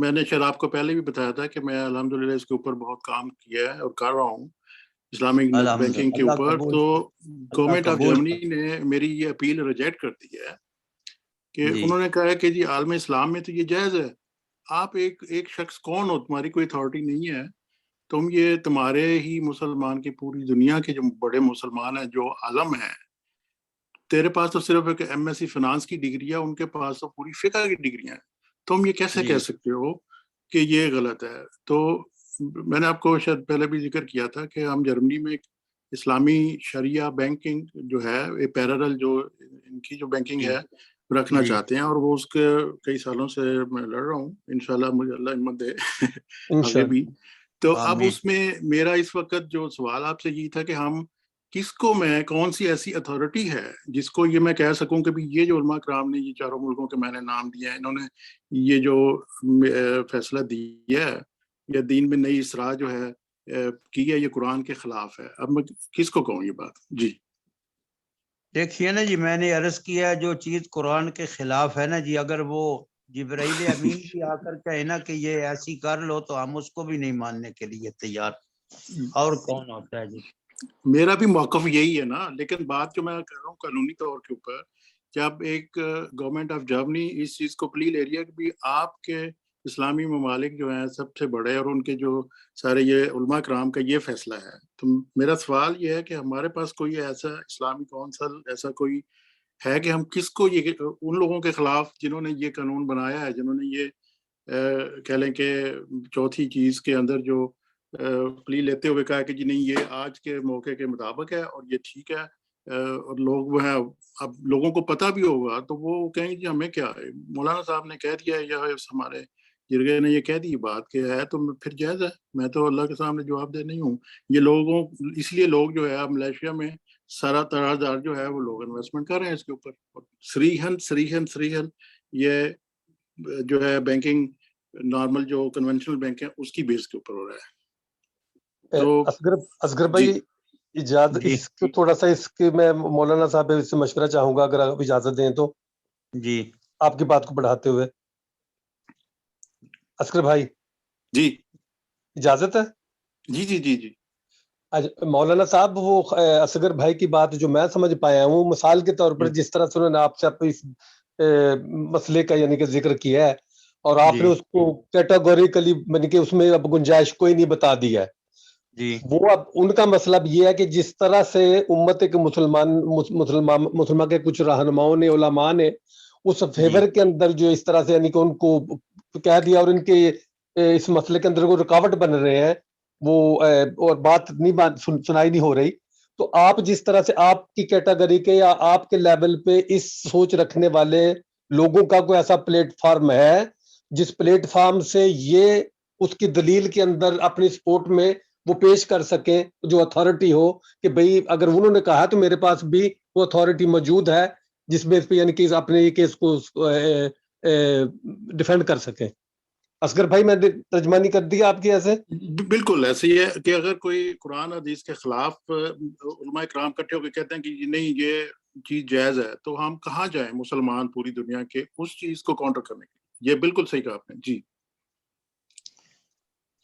Speaker 5: میں نے شاید آپ کو پہلے بھی بتایا تھا کہ میں الحمدللہ اس کے اوپر بہت کام کیا ہے اور کر رہا ہوں اسلامک بینکنگ کے اوپر. تو گورنمنٹ آف جرمنی نے میری یہ اپیل ریجیکٹ کر دی ہے کہ انہوں نے کہا ہے کہ جی عالم اسلام میں تو یہ جائز ہے، آپ ایک شخص کون ہو، تمہاری کوئی اتھارٹی نہیں ہے، تم یہ تمہارے ہی مسلمان کی پوری دنیا کے جو بڑے مسلمان ہیں جو عالم ہیں، تیرے پاس تو صرف ایک ایم ایس سی فنانس کی ڈگری ہے، ان کے پاس تو پوری فقہ کی ڈگریاں ہیں، تم یہ کیسے کہہ سکتے ہو کہ یہ غلط ہے. تو میں نے آپ کو شاید پہلے بھی ذکر کیا تھا کہ ہم جرمنی میں ایک اسلامی شریعہ بینکنگ جو ہے پیرالل جو ان کی جو بینکنگ ہے رکھنا چاہتے ہیں، اور وہ اس کے کئی سالوں سے میں لڑ رہا ہوں، انشاءاللہ مجھے اللہ ہمت دے آگے بھی. تو اب اس میں میرا اس وقت جو سوال آپ سے یہ تھا کہ ہم کس کو، میں کون سی ایسی اتھارٹی ہے جس کو یہ میں کہہ سکوں کہ بھی یہ جو علماء کرام نے یہ چاروں ملکوں کے میں نے نام دیا ہے، انہوں نے یہ جو فیصلہ دیا ہے یا دین میں نئی اصلاح جو ہے کی ہے، یہ قرآن کے خلاف ہے. اب میں کس کو کہوں یہ بات؟ جی
Speaker 4: دیکھیے نا جی، میں نے عرض کیا جو چیز قرآن کے خلاف ہے نا جی، اگر وہ جبرائیل امین بھی آ کر کہے نا کہ یہ ایسی کر لو تو ہم اس کو بھی نہیں ماننے کے لیے تیار. اور کون ہوتا ہے جی؟
Speaker 5: میرا بھی موقف یہی ہے نا، لیکن بات جو میں کر رہا ہوں قانونی طور کے اوپر، جب ایک گورنمنٹ آف جرمنی اس چیز کو پلی لے رہی ہے کہ بھی آپ کے اسلامی ممالک جو ہیں سب سے بڑے اور ان کے جو سارے یہ علماء کرام کا یہ فیصلہ ہے، تو میرا سوال یہ ہے کہ ہمارے پاس کوئی ایسا اسلامی کونسل ایسا کوئی ہے کہ ہم کس کو یہ ان لوگوں کے خلاف جنہوں نے یہ قانون بنایا ہے، جنہوں نے یہ کہہ لیں کہ چوتھی چیز کے اندر جو پلی لیتے ہوئے کہا کہ جی نہیں یہ آج کے موقع کے مطابق ہے اور یہ ٹھیک ہے، اور لوگ وہ ہیں اب لوگوں کو پتہ بھی ہوگا تو وہ کہیں گے جی ہمیں کیا ہے، مولانا صاحب نے کہہ دیا یا ہمارے جرگے نے یہ کہہ دی بات کہ ہے تو پھر جائز ہے، میں تو اللہ کے سامنے جواب دہ نہیں ہوں. یہ لوگوں اس لیے لوگ جو ہے ملیشیا میں سارا تراجدار جو ہے وہ لوگ انویسٹمنٹ کر رہے ہیں اس کے اوپر. سریحن یہ جو ہے بینکنگ نارمل جو کنونشنل بینک ہے اس کی بیس کے اوپر ہو رہا ہے. تو
Speaker 1: اصغر بھائی اجازت اس کو تھوڑا سا اس کے میں مولانا صاحب سے مشورہ چاہوں گا اگر آپ اجازت دیں تو
Speaker 4: جی
Speaker 1: آپ کی بات کو بڑھاتے ہوئے. اصغر بھائی
Speaker 5: جی
Speaker 1: اجازت ہے؟
Speaker 5: جی جی جی جی
Speaker 1: مولانا صاحب وہ اصغر بھائی کی بات جو میں سمجھ پایا ہوں مثال کے طور پر جس طرح سے انہوں نے آپ سے اس مسئلے کا یعنی کہ ذکر کیا ہے اور آپ نے اس کو کیٹیگوریکلی یعنی کہ اس میں اب گنجائش کوئی نہیں بتا دی ہے، وہ اب ان کا مسئلہ یہ ہے کہ جس طرح سے امت کے مسلمان کے کچھ رہنماؤں نے علماء نے اس فیور کے اندر جو اس طرح سے یعنی کہ ان کو کہہ دیا اور ان کے اس مسئلے کے اندر وہ رکاوٹ بن رہے ہیں وہ اور بات نہیں سنائی نہیں ہو رہی. تو آپ جس طرح سے آپ کی کیٹیگری کے یا آپ کے لیول پہ اس سوچ رکھنے والے لوگوں کا کوئی ایسا پلیٹ فارم ہے جس پلیٹ فارم سے یہ اس کی دلیل کے اندر اپنی سپورٹ میں وہ پیش کر سکیں جو اتھارٹی ہو کہ بھئی اگر انہوں نے کہا تو میرے پاس بھی وہ اتھارٹی موجود ہے جس بیس پہ یعنی کہ اپنے یہ کیس کو ڈیفینڈ کر سکیں. اصغر بھائی میں ترجمانی کر دیا آپ کی ایسے؟
Speaker 5: بالکل ایسے ہی ہے کہ اگر کوئی قرآن حدیث کے خلاف علماء کرام کٹھے ہو کے کہتے ہیں کہ نہیں یہ چیز جائز ہے تو ہم کہاں جائیں مسلمان پوری دنیا کے اس چیز کو کاؤنٹر کرنے کے لیے؟ یہ بالکل صحیح کہا آپ نے. جی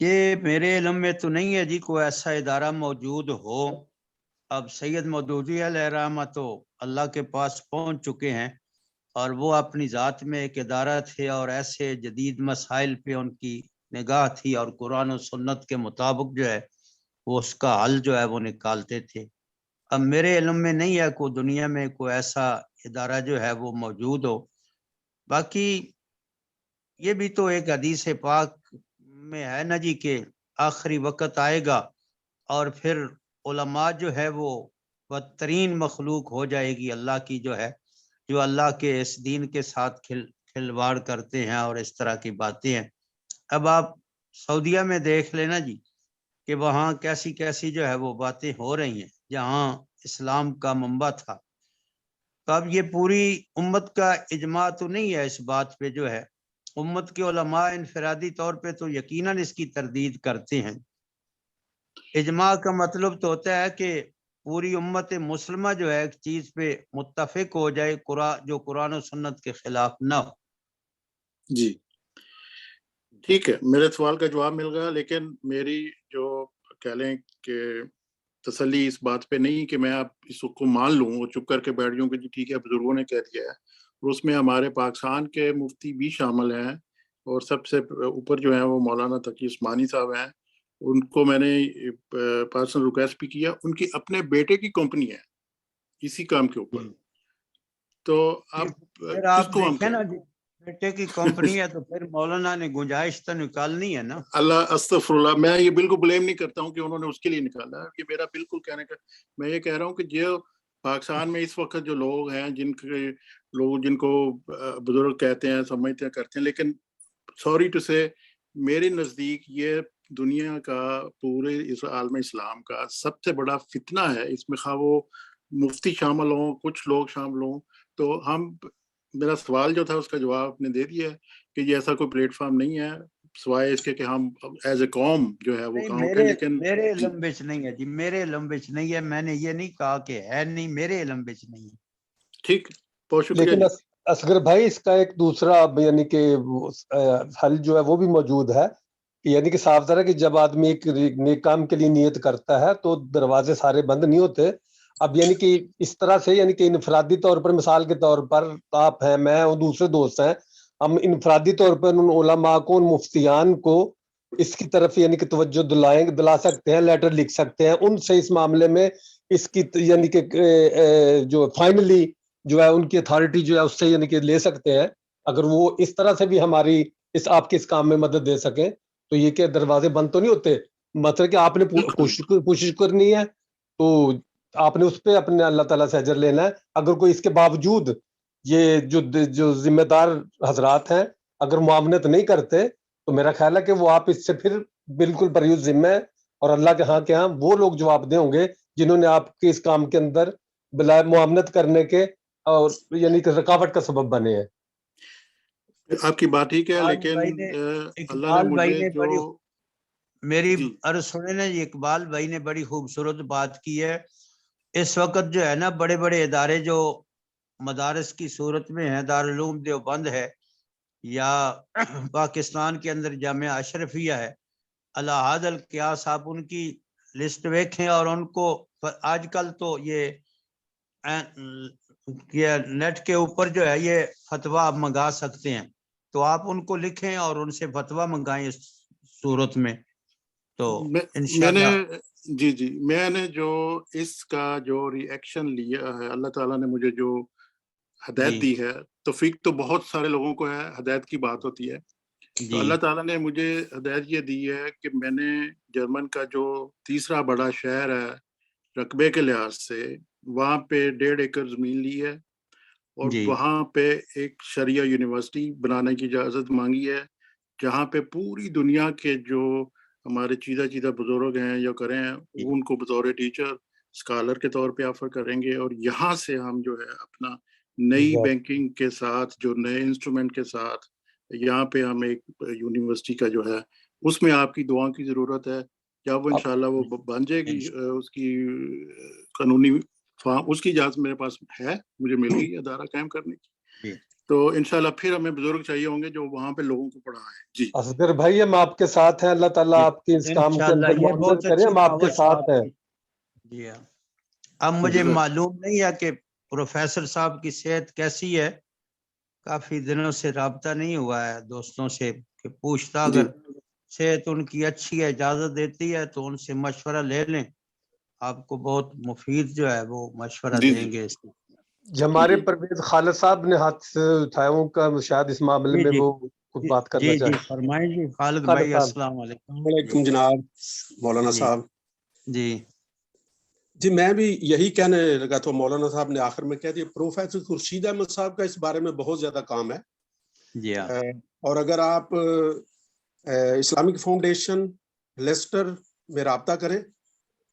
Speaker 4: یہ میرے علم میں تو نہیں ہے جی کوئی ایسا ادارہ موجود ہو. اب سید مودودی علیہ الرحمہ تو اللہ کے پاس پہنچ چکے ہیں اور وہ اپنی ذات میں ایک ادارہ تھے اور ایسے جدید مسائل پہ ان کی نگاہ تھی اور قرآن و سنت کے مطابق جو ہے وہ اس کا حل جو ہے وہ نکالتے تھے. اب میرے علم میں نہیں ہے کوئی دنیا میں کوئی ایسا ادارہ جو ہے وہ موجود ہو. باقی یہ بھی تو ایک حدیث پاک میں ہے نا جی کہ آخری وقت آئے گا اور پھر علماء جو ہے وہ بدترین مخلوق ہو جائے گی اللہ کی جو ہے جو اللہ کے اس دین کے ساتھ کھلواڑ کرتے ہیں اور اس طرح کی باتیں ہیں. اب آپ سعودیہ میں دیکھ لینا جی کہ وہاں کیسی کیسی جو ہے وہ باتیں ہو رہی ہیں جہاں اسلام کا منبع تھا. تو اب یہ پوری امت کا اجماع تو نہیں ہے اس بات پہ جو ہے. امت کے علماء انفرادی طور پہ تو یقیناً اس کی تردید کرتے ہیں. اجماع کا مطلب تو ہوتا ہے کہ پوری امت مسلمہ جو ہے ایک چیز پہ متفق ہو جائے جو قرآن و سنت کے خلاف نہ ہو.
Speaker 5: جی ٹھیک ہے، میرے سوال کا جواب مل گیا، لیکن میری جو کہہ لیں کہ تسلی اس بات پہ نہیں کہ میں اب اس کو مان لوں اور چپ کر کے بیٹھ جاؤں کہ جی ٹھیک ہے بزرگوں نے کہہ دیا ہے، اور اس میں ہمارے پاکستان کے مفتی بھی شامل ہیں، اور سب سے اوپر جو ہیں وہ مولانا تقی عثمانی صاحب ہیں. ان کو میں نے پرسنل ریکویسٹ بھی کیا، ان کی اپنے بیٹے کی کمپنی ہے اسی کام کے اوپر. تو اب
Speaker 4: پھر
Speaker 5: کس
Speaker 4: آپ
Speaker 5: کو ہم
Speaker 4: دیکھیں نا
Speaker 5: کہیں؟
Speaker 4: جی، بیٹے کی کمپنی ہے تو پھر مولانا نے گنجائش تو نکالنی ہے نا.
Speaker 5: اللہ استغفر اللہ، میں یہ بالکل بلیم نہیں کرتا ہوں کہ انہوں نے اس کے لیے نکالا ہے. یہ میرا بالکل کہنے کا، میں یہ کہہ رہا ہوں کہ جو پاکستان میں اس وقت جو لوگ ہیں جن کو بزرگ کہتے ہیں، سمجھتے ہیں، کرتے ہیں، لیکن سوری ٹو سے میرے نزدیک یہ دنیا کا، پورے اس عالم اسلام کا سب سے بڑا فتنہ ہے. اس میں خواہ وہ مفتی شامل ہوں، کچھ لوگ شامل ہوں. تو میرا سوال جو تھا اس کا جواب آپ نے دے دیا ہے کہ یہ ایسا کوئی پلیٹ فارم نہیں ہے سوائے اس کے کہ ہم ایز اے قوم جو ہے وہ کام کریں. لیکن
Speaker 4: میرے علم وچ نہیں ہے جی، میرے علم وچ نہیں ہے. میں نے یہ نہیں کہا کہ ہے نہیں، میرے علم وچ نہیں ہے.
Speaker 5: ٹھیک، بہت شکریہ.
Speaker 1: لیکن اصغر بھائی اس کا ایک دوسرا یعنی کہ حل جو ہے وہ بھی موجود ہے، یعنی کہ صاف ظاہر ہے کہ جب آدمی ایک نیک کام کے لیے نیت کرتا ہے تو دروازے سارے بند نہیں ہوتے. اب یعنی کہ اس طرح سے، یعنی کہ انفرادی طور پر، مثال کے طور پر آپ ہیں، میں اور دوسرے دوست ہیں، ہم انفرادی طور پر ان علماء کو، ان مفتیان کو اس کی طرف یعنی کہ توجہ دلا سکتے ہیں، لیٹر لکھ سکتے ہیں ان سے اس معاملے میں، اس کی یعنی کہ جو فائنلی جو ہے ان کی اتھارٹی جو ہے اس سے یعنی کہ لے سکتے ہیں. اگر وہ اس طرح سے بھی ہماری آپ کے اس کام میں مدد دے سکیں تو یہ کہ دروازے بند تو نہیں ہوتے. مطلب کہ آپ نے کوشش کرنی ہے تو آپ نے اس پہ اپنے اللہ تعالیٰ سے اجر لینا ہے. اگر کوئی اس کے باوجود یہ جو ذمہ دار حضرات ہیں اگر معاونت نہیں کرتے تو میرا خیال ہے کہ وہ آپ اس سے پھر بالکل بریوز ذمہ ہے، اور اللہ کے ہاں وہ لوگ جواب دہ ہوں گے جنہوں نے آپ کے اس کام کے اندر بلا معاونت کرنے کے اور یعنی کہ رکاوٹ کا سبب بنے ہیں.
Speaker 5: آپ کی بات ٹھیک ہے، لیکن اللہ نے مجھے جو
Speaker 4: میری عرض سنے نا، یہ اقبال بھائی نے بڑی خوبصورت بات کی ہے. اس وقت جو ہے نا بڑے بڑے ادارے جو مدارس کی صورت میں ہیں، دارالعلوم دیوبند ہے یا پاکستان کے اندر جامعہ اشرفیہ ہے، الہاد القیاس، آپ ان کی لسٹ دیکھیں اور ان کو آج کل تو یہ نیٹ کے اوپر جو ہے یہ فتویٰ آپ منگا سکتے ہیں، تو آپ ان کو لکھیں اور ان سے فتویٰ منگائیں اس صورت میں. تو
Speaker 5: میں نے جو اس کا جو ری ایکشن لیا ہے، اللہ تعالیٰ نے مجھے جو ہدایت دی ہے، توفیق تو بہت سارے لوگوں کو ہے، ہدایت کی بات ہوتی ہے. تو اللہ تعالیٰ نے مجھے ہدایت یہ دی ہے کہ میں نے جرمن کا جو تیسرا بڑا شہر ہے رقبے کے لحاظ سے، وہاں پہ 1.5 ایکڑ زمین لی ہے اور وہاں پہ ایک شریعہ یونیورسٹی بنانے کی اجازت مانگی ہے، جہاں پہ پوری دنیا کے جو ہمارے چیدہ بزرگ ہیں یا کریں ہیں ان کو بطور ٹیچر اسکالر کے طور پہ آفر کریں گے. اور یہاں سے ہم جو ہے اپنا نئی بینکنگ کے ساتھ، جو نئے انسٹرومنٹ کے ساتھ، یہاں پہ ہم ایک یونیورسٹی کا جو ہے اس میں آپ کی دعا کی ضرورت ہے. جب وہ انشاءاللہ وہ بن جائے گی، اس کی قانونی اس کی اجازت میرے پاس ہے، مجھے مل گئی ادارہ قائم کرنے کی، تو انشاءاللہ پھر ہمیں بزرگ چاہیے ہوں گے جو وہاں پہ لوگوں کو پڑھائیں. جی
Speaker 1: اصغر بھائی ہم آپ کے ساتھ ہیں، اللہ تعالیٰ آپ کی اس کام کے اندر معاونت کرے، ہم آپ کے ساتھ ہیں.
Speaker 4: جی ہاں. اب مجھے معلوم نہیں ہے کہ پروفیسر صاحب کی صحت کیسی ہے، کافی دنوں سے رابطہ نہیں ہوا ہے دوستوں سے کہ پوچھتا، اگر صحت ان کی اچھی ہے، اجازت دیتی ہے تو ان سے مشورہ لے لیں، آپ کو بہت مفید جو ہے وہ مشورہ دیں گے.
Speaker 1: ہمارے پرویز خالد صاحب نے ہاتھ اٹھایا ہوں کا شاید اس معاملے میں وہ کچھ بات کرنا چاہتے ہیں.
Speaker 4: فرمائیں جی خالد بھائی. السلام علیکم.
Speaker 6: وعلیکم جناب مولانا صاحب.
Speaker 4: جی
Speaker 6: میں بھی یہی کہنے لگا تو مولانا صاحب نے آخر میں کہہ دیا. پروفیسر خورشید احمد صاحب کا اس بارے میں بہت زیادہ کام ہے.
Speaker 4: جی
Speaker 6: اور اگر آپ اسلامک فاؤنڈیشن لیسٹر میں رابطہ کریں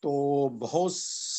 Speaker 6: تو بہت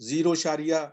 Speaker 6: 0.1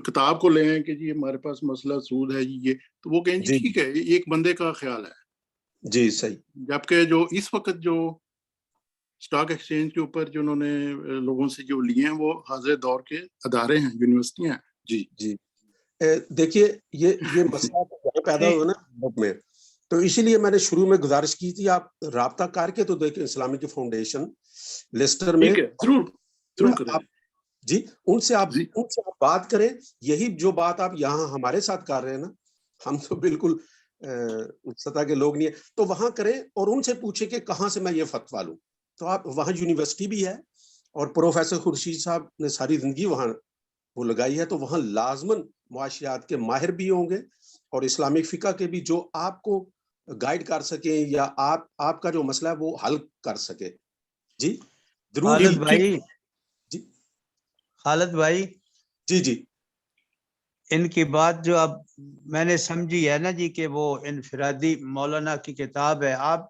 Speaker 5: کتاب کو لیں کہ جی ہمارے پاس مسئلہ سود ہے جی یہ، تو وہ کہیں جی ٹھیک ہے، یہ ایک بندے کا خیال ہے
Speaker 6: جی صحیح.
Speaker 5: جبکہ جو اس وقت جو اسٹاک ایکسچینج کے اوپر جو انہوں نے لوگوں سے جو لیے ہیں وہ حاضر دور کے ادارے ہیں، یونیورسٹیاں ہیں. جی
Speaker 6: جی دیکھیے یہ مسئلہ تو پیدا ہوا نا یورپ میں، تو اسی لیے میں نے شروع میں گزارش کی تھی آپ رابطہ کر کے تو دیکھیں اسلامک فاؤنڈیشن لیسٹر میں،
Speaker 5: ٹھیک ہے، ضرور کریں.
Speaker 6: جی ان سے آپ بات کریں. یہی جو بات آپ یہاں ہمارے ساتھ کر رہے ہیں نا، ہم تو بالکل سطح کے لوگ نہیں ہیں، تو وہاں کریں اور ان سے پوچھیں کہ کہاں سے میں یہ فتویٰ لوں. تو آپ وہاں یونیورسٹی بھی ہے اور پروفیسر خورشید صاحب نے ساری زندگی وہاں وہ لگائی ہے، تو وہاں لازماً معاشیات کے ماہر بھی ہوں گے اور اسلامک فقہ کے بھی، جو آپ کو گائیڈ کر سکیں یا آپ کا جو مسئلہ ہے وہ حل کر سکے. جی ضرور.
Speaker 4: خالد بھائی،
Speaker 6: جی
Speaker 4: خالد بھائی،
Speaker 6: جی جی
Speaker 4: ان کی بات جو اب میں نے سمجھی ہے نا جی کہ وہ انفرادی مولانا کی کتاب ہے، آپ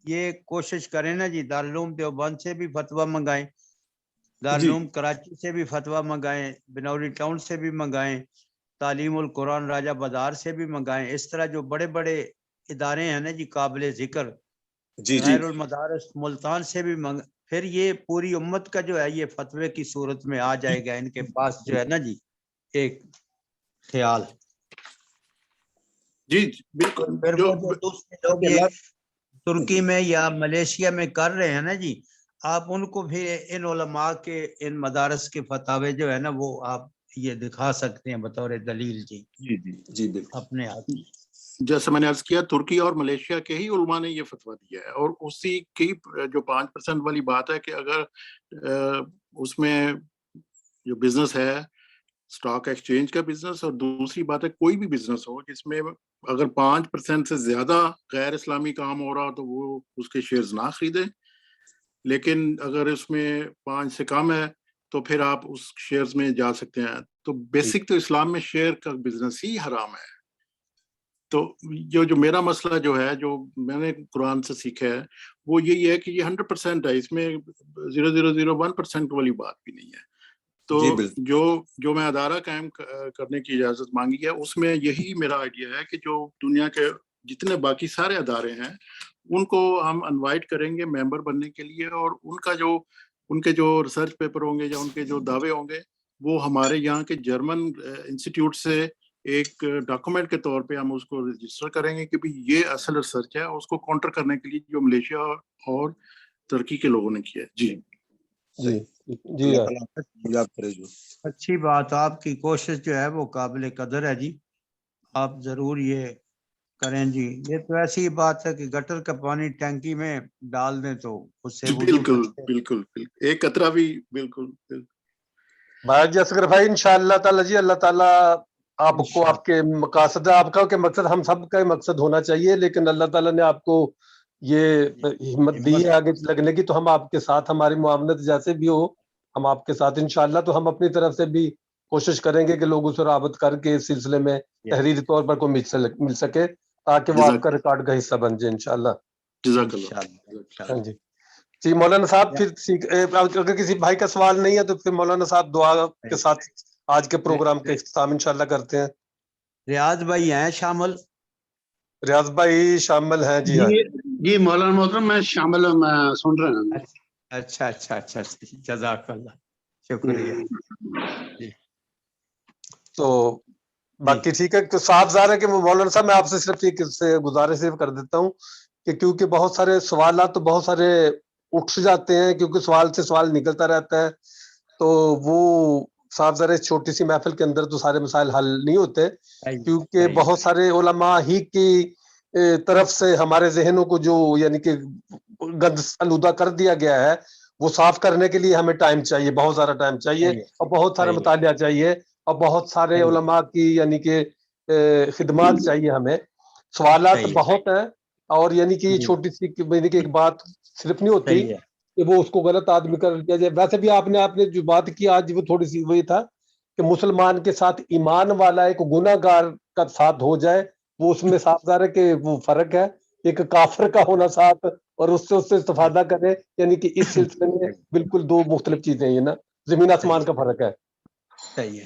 Speaker 4: یہ کوشش کریں نا جی دارالعلوم دیوبند سے بھی فتویٰ منگائیں، دارالعلوم کراچی سے بھی فتویٰ منگائیں، بنوری ٹاؤن سے بھی منگائیں، تعلیم القرآن راجہ بازار سے بھی منگائیں. اس طرح جو بڑے بڑے ادارے ہیں نا جی قابل ذکر،
Speaker 6: جی
Speaker 4: غیر المدارس ملتان سے بھی پھر یہ پوری امت کا جو ہے یہ فتوے کی صورت میں آ جائے گا ان کے پاس جو ہے نا جی ایک خیال.
Speaker 5: جی بالکل.
Speaker 4: پھر وہ جو دوسرے لوگ یہ ترکی میں یا ملیشیا میں کر رہے ہیں نا جی، آپ ان کو بھی ان علماء کے ان مدارس کے فتاوے جو ہے نا وہ آپ یہ دکھا سکتے ہیں بطور دلیل. جی
Speaker 6: جی جی جی بالکل.
Speaker 4: اپنے آپ
Speaker 5: جیسے میں نے عرض کیا، ترکی اور ملیشیا کے ہی علماء نے یہ فتویٰ دیا ہے، اور اسی کی جو 5% والی بات ہے کہ اگر اس میں جو بزنس ہے اسٹاک ایکسچینج کا بزنس، اور دوسری بات ہے کوئی بھی بزنس ہو جس میں اگر 5% سے زیادہ غیر اسلامی کام ہو رہا تو وہ اس کے شیئرز نہ خریدیں، لیکن اگر اس میں 5 سے کم ہے تو پھر آپ اس شیئرز میں جا سکتے ہیں. تو بیسک تو اسلام میں شیئر کا بزنس ہی حرام ہے. تو جو میرا مسئلہ جو ہے، جو میں نے قرآن سے سیکھا ہے، وہ یہی ہے کہ یہ 100% ہے، اس میں 0.001% والی بات بھی نہیں ہے. تو جو میں ادارہ قائم کرنے کی اجازت مانگی ہے، اس میں یہی میرا آئیڈیا ہے کہ جو دنیا کے جتنے باقی سارے ادارے ہیں ان کو ہم انوائٹ کریں گے ممبر بننے کے لیے، اور ان کے جو ریسرچ پیپر ہوں گے یا ان کے جو دعوے ہوں گے وہ ہمارے یہاں کے جرمن انسٹیٹیوٹ سے ایک ڈاکومنٹ کے طور پہ ہم اس کو رجسٹر کریں گے کہ بھی یہ اصل ریسرچ ہے، اس کو کاؤنٹر کرنے کے لیے جو ملیشیا اور ترکی کے لوگوں نے کیا ہے. جی
Speaker 1: جی جی
Speaker 4: اچھی بات، آپ کی کوشش جو ہے وہ قابل قدر ہے جی، آپ ضرور یہ کریں جی. یہ تو ایسی بات ہے کہ گٹر کا پانی ٹینکی میں ڈال دیں تو اس سے
Speaker 5: بالکل بالکل ایک قطرہ بھی. بالکل
Speaker 1: بھائی جی اصغر بھائی، انشاءاللہ تعالی جی اللہ تعالیٰ آپ کو آپ کے مقاصد، آپ کا کہ مقصد ہم سب کا مقصد ہونا چاہیے، لیکن اللہ تعالیٰ نے آپ کو یہ ہمت دی ہے آگے لگنے کی، تو ہم آپ کے ساتھ، ہماری معاونت جیسے بھی ہو ہم آپ کے ساتھ انشاءاللہ. تو ہم اپنی طرف سے بھی کوشش کریں گے کہ لوگوں سے رابط کر کے اس سلسلے میں تحریری طور پر کوئی مل سکے تاکہ وہ آپ کا ریکارڈ کا حصہ بن جائے انشاءاللہ.
Speaker 5: جزاک اللہ.
Speaker 1: ہاں جی جی مولانا صاحب، پھر اگر کسی بھائی کا سوال نہیں ہے تو پھر مولانا صاحب دعا کے ساتھ آج کے پروگرام کا اختتام انشاءاللہ کرتے ہیں.
Speaker 4: ریاض بھائی ہیں شامل؟
Speaker 1: ریاض بھائی شامل ہیں؟ جی ہاں
Speaker 2: جی مولانا محترم میں شامل ہوں، میں سن رہا ہوں.
Speaker 4: اچھا اچھا اچھا، جزاک اللہ، شکریہ.
Speaker 1: تو باقی ٹھیک ہے. تو صاف ظاہر ہے کہ مولانا صاحب میں آپ سے صرف ایک گزارش صرف کر دیتا ہوں کہ کیونکہ بہت سارے سوالات تو بہت سارے اٹھ جاتے ہیں، کیونکہ سوال سے سوال نکلتا رہتا ہے، تو وہ صاف ظاہر چھوٹی سی محفل کے اندر تو سارے مسائل حل نہیں ہوتے، کیونکہ بہت سارے علماء ہی کی طرف سے ہمارے ذہنوں کو جو یعنی کہ گند آلودہ کر دیا گیا ہے وہ صاف کرنے کے لیے ہمیں ٹائم چاہیے، بہت سارا ٹائم چاہیے، اور بہت سارا مطالعہ چاہیے، اور بہت سارے علماء کی یعنی کہ خدمات چاہیے ہمیں. سوالات بہت ہیں، اور یعنی کہ یہ چھوٹی سی یعنی کہ ایک بات صرف نہیں ہوتی کہ وہ اس کو غلط آدمی کر دیا جائے. ویسے بھی آپ نے جو بات کی آج وہ تھوڑی سی وہی تھا کہ مسلمان کے ساتھ ایمان والا ایک گناہ گار کا ساتھ ہو جائے، وہ اس میں صاف ظاہر ہے کہ وہ فرق ہے، ایک کافر کا ہونا ساتھ اور اس سے استفادہ کرے، یعنی کہ اس سلسلے میں بالکل دو مختلف چیزیں ہیں نا، زمین آسمان کا فرق ہے.
Speaker 4: صحیح ہے.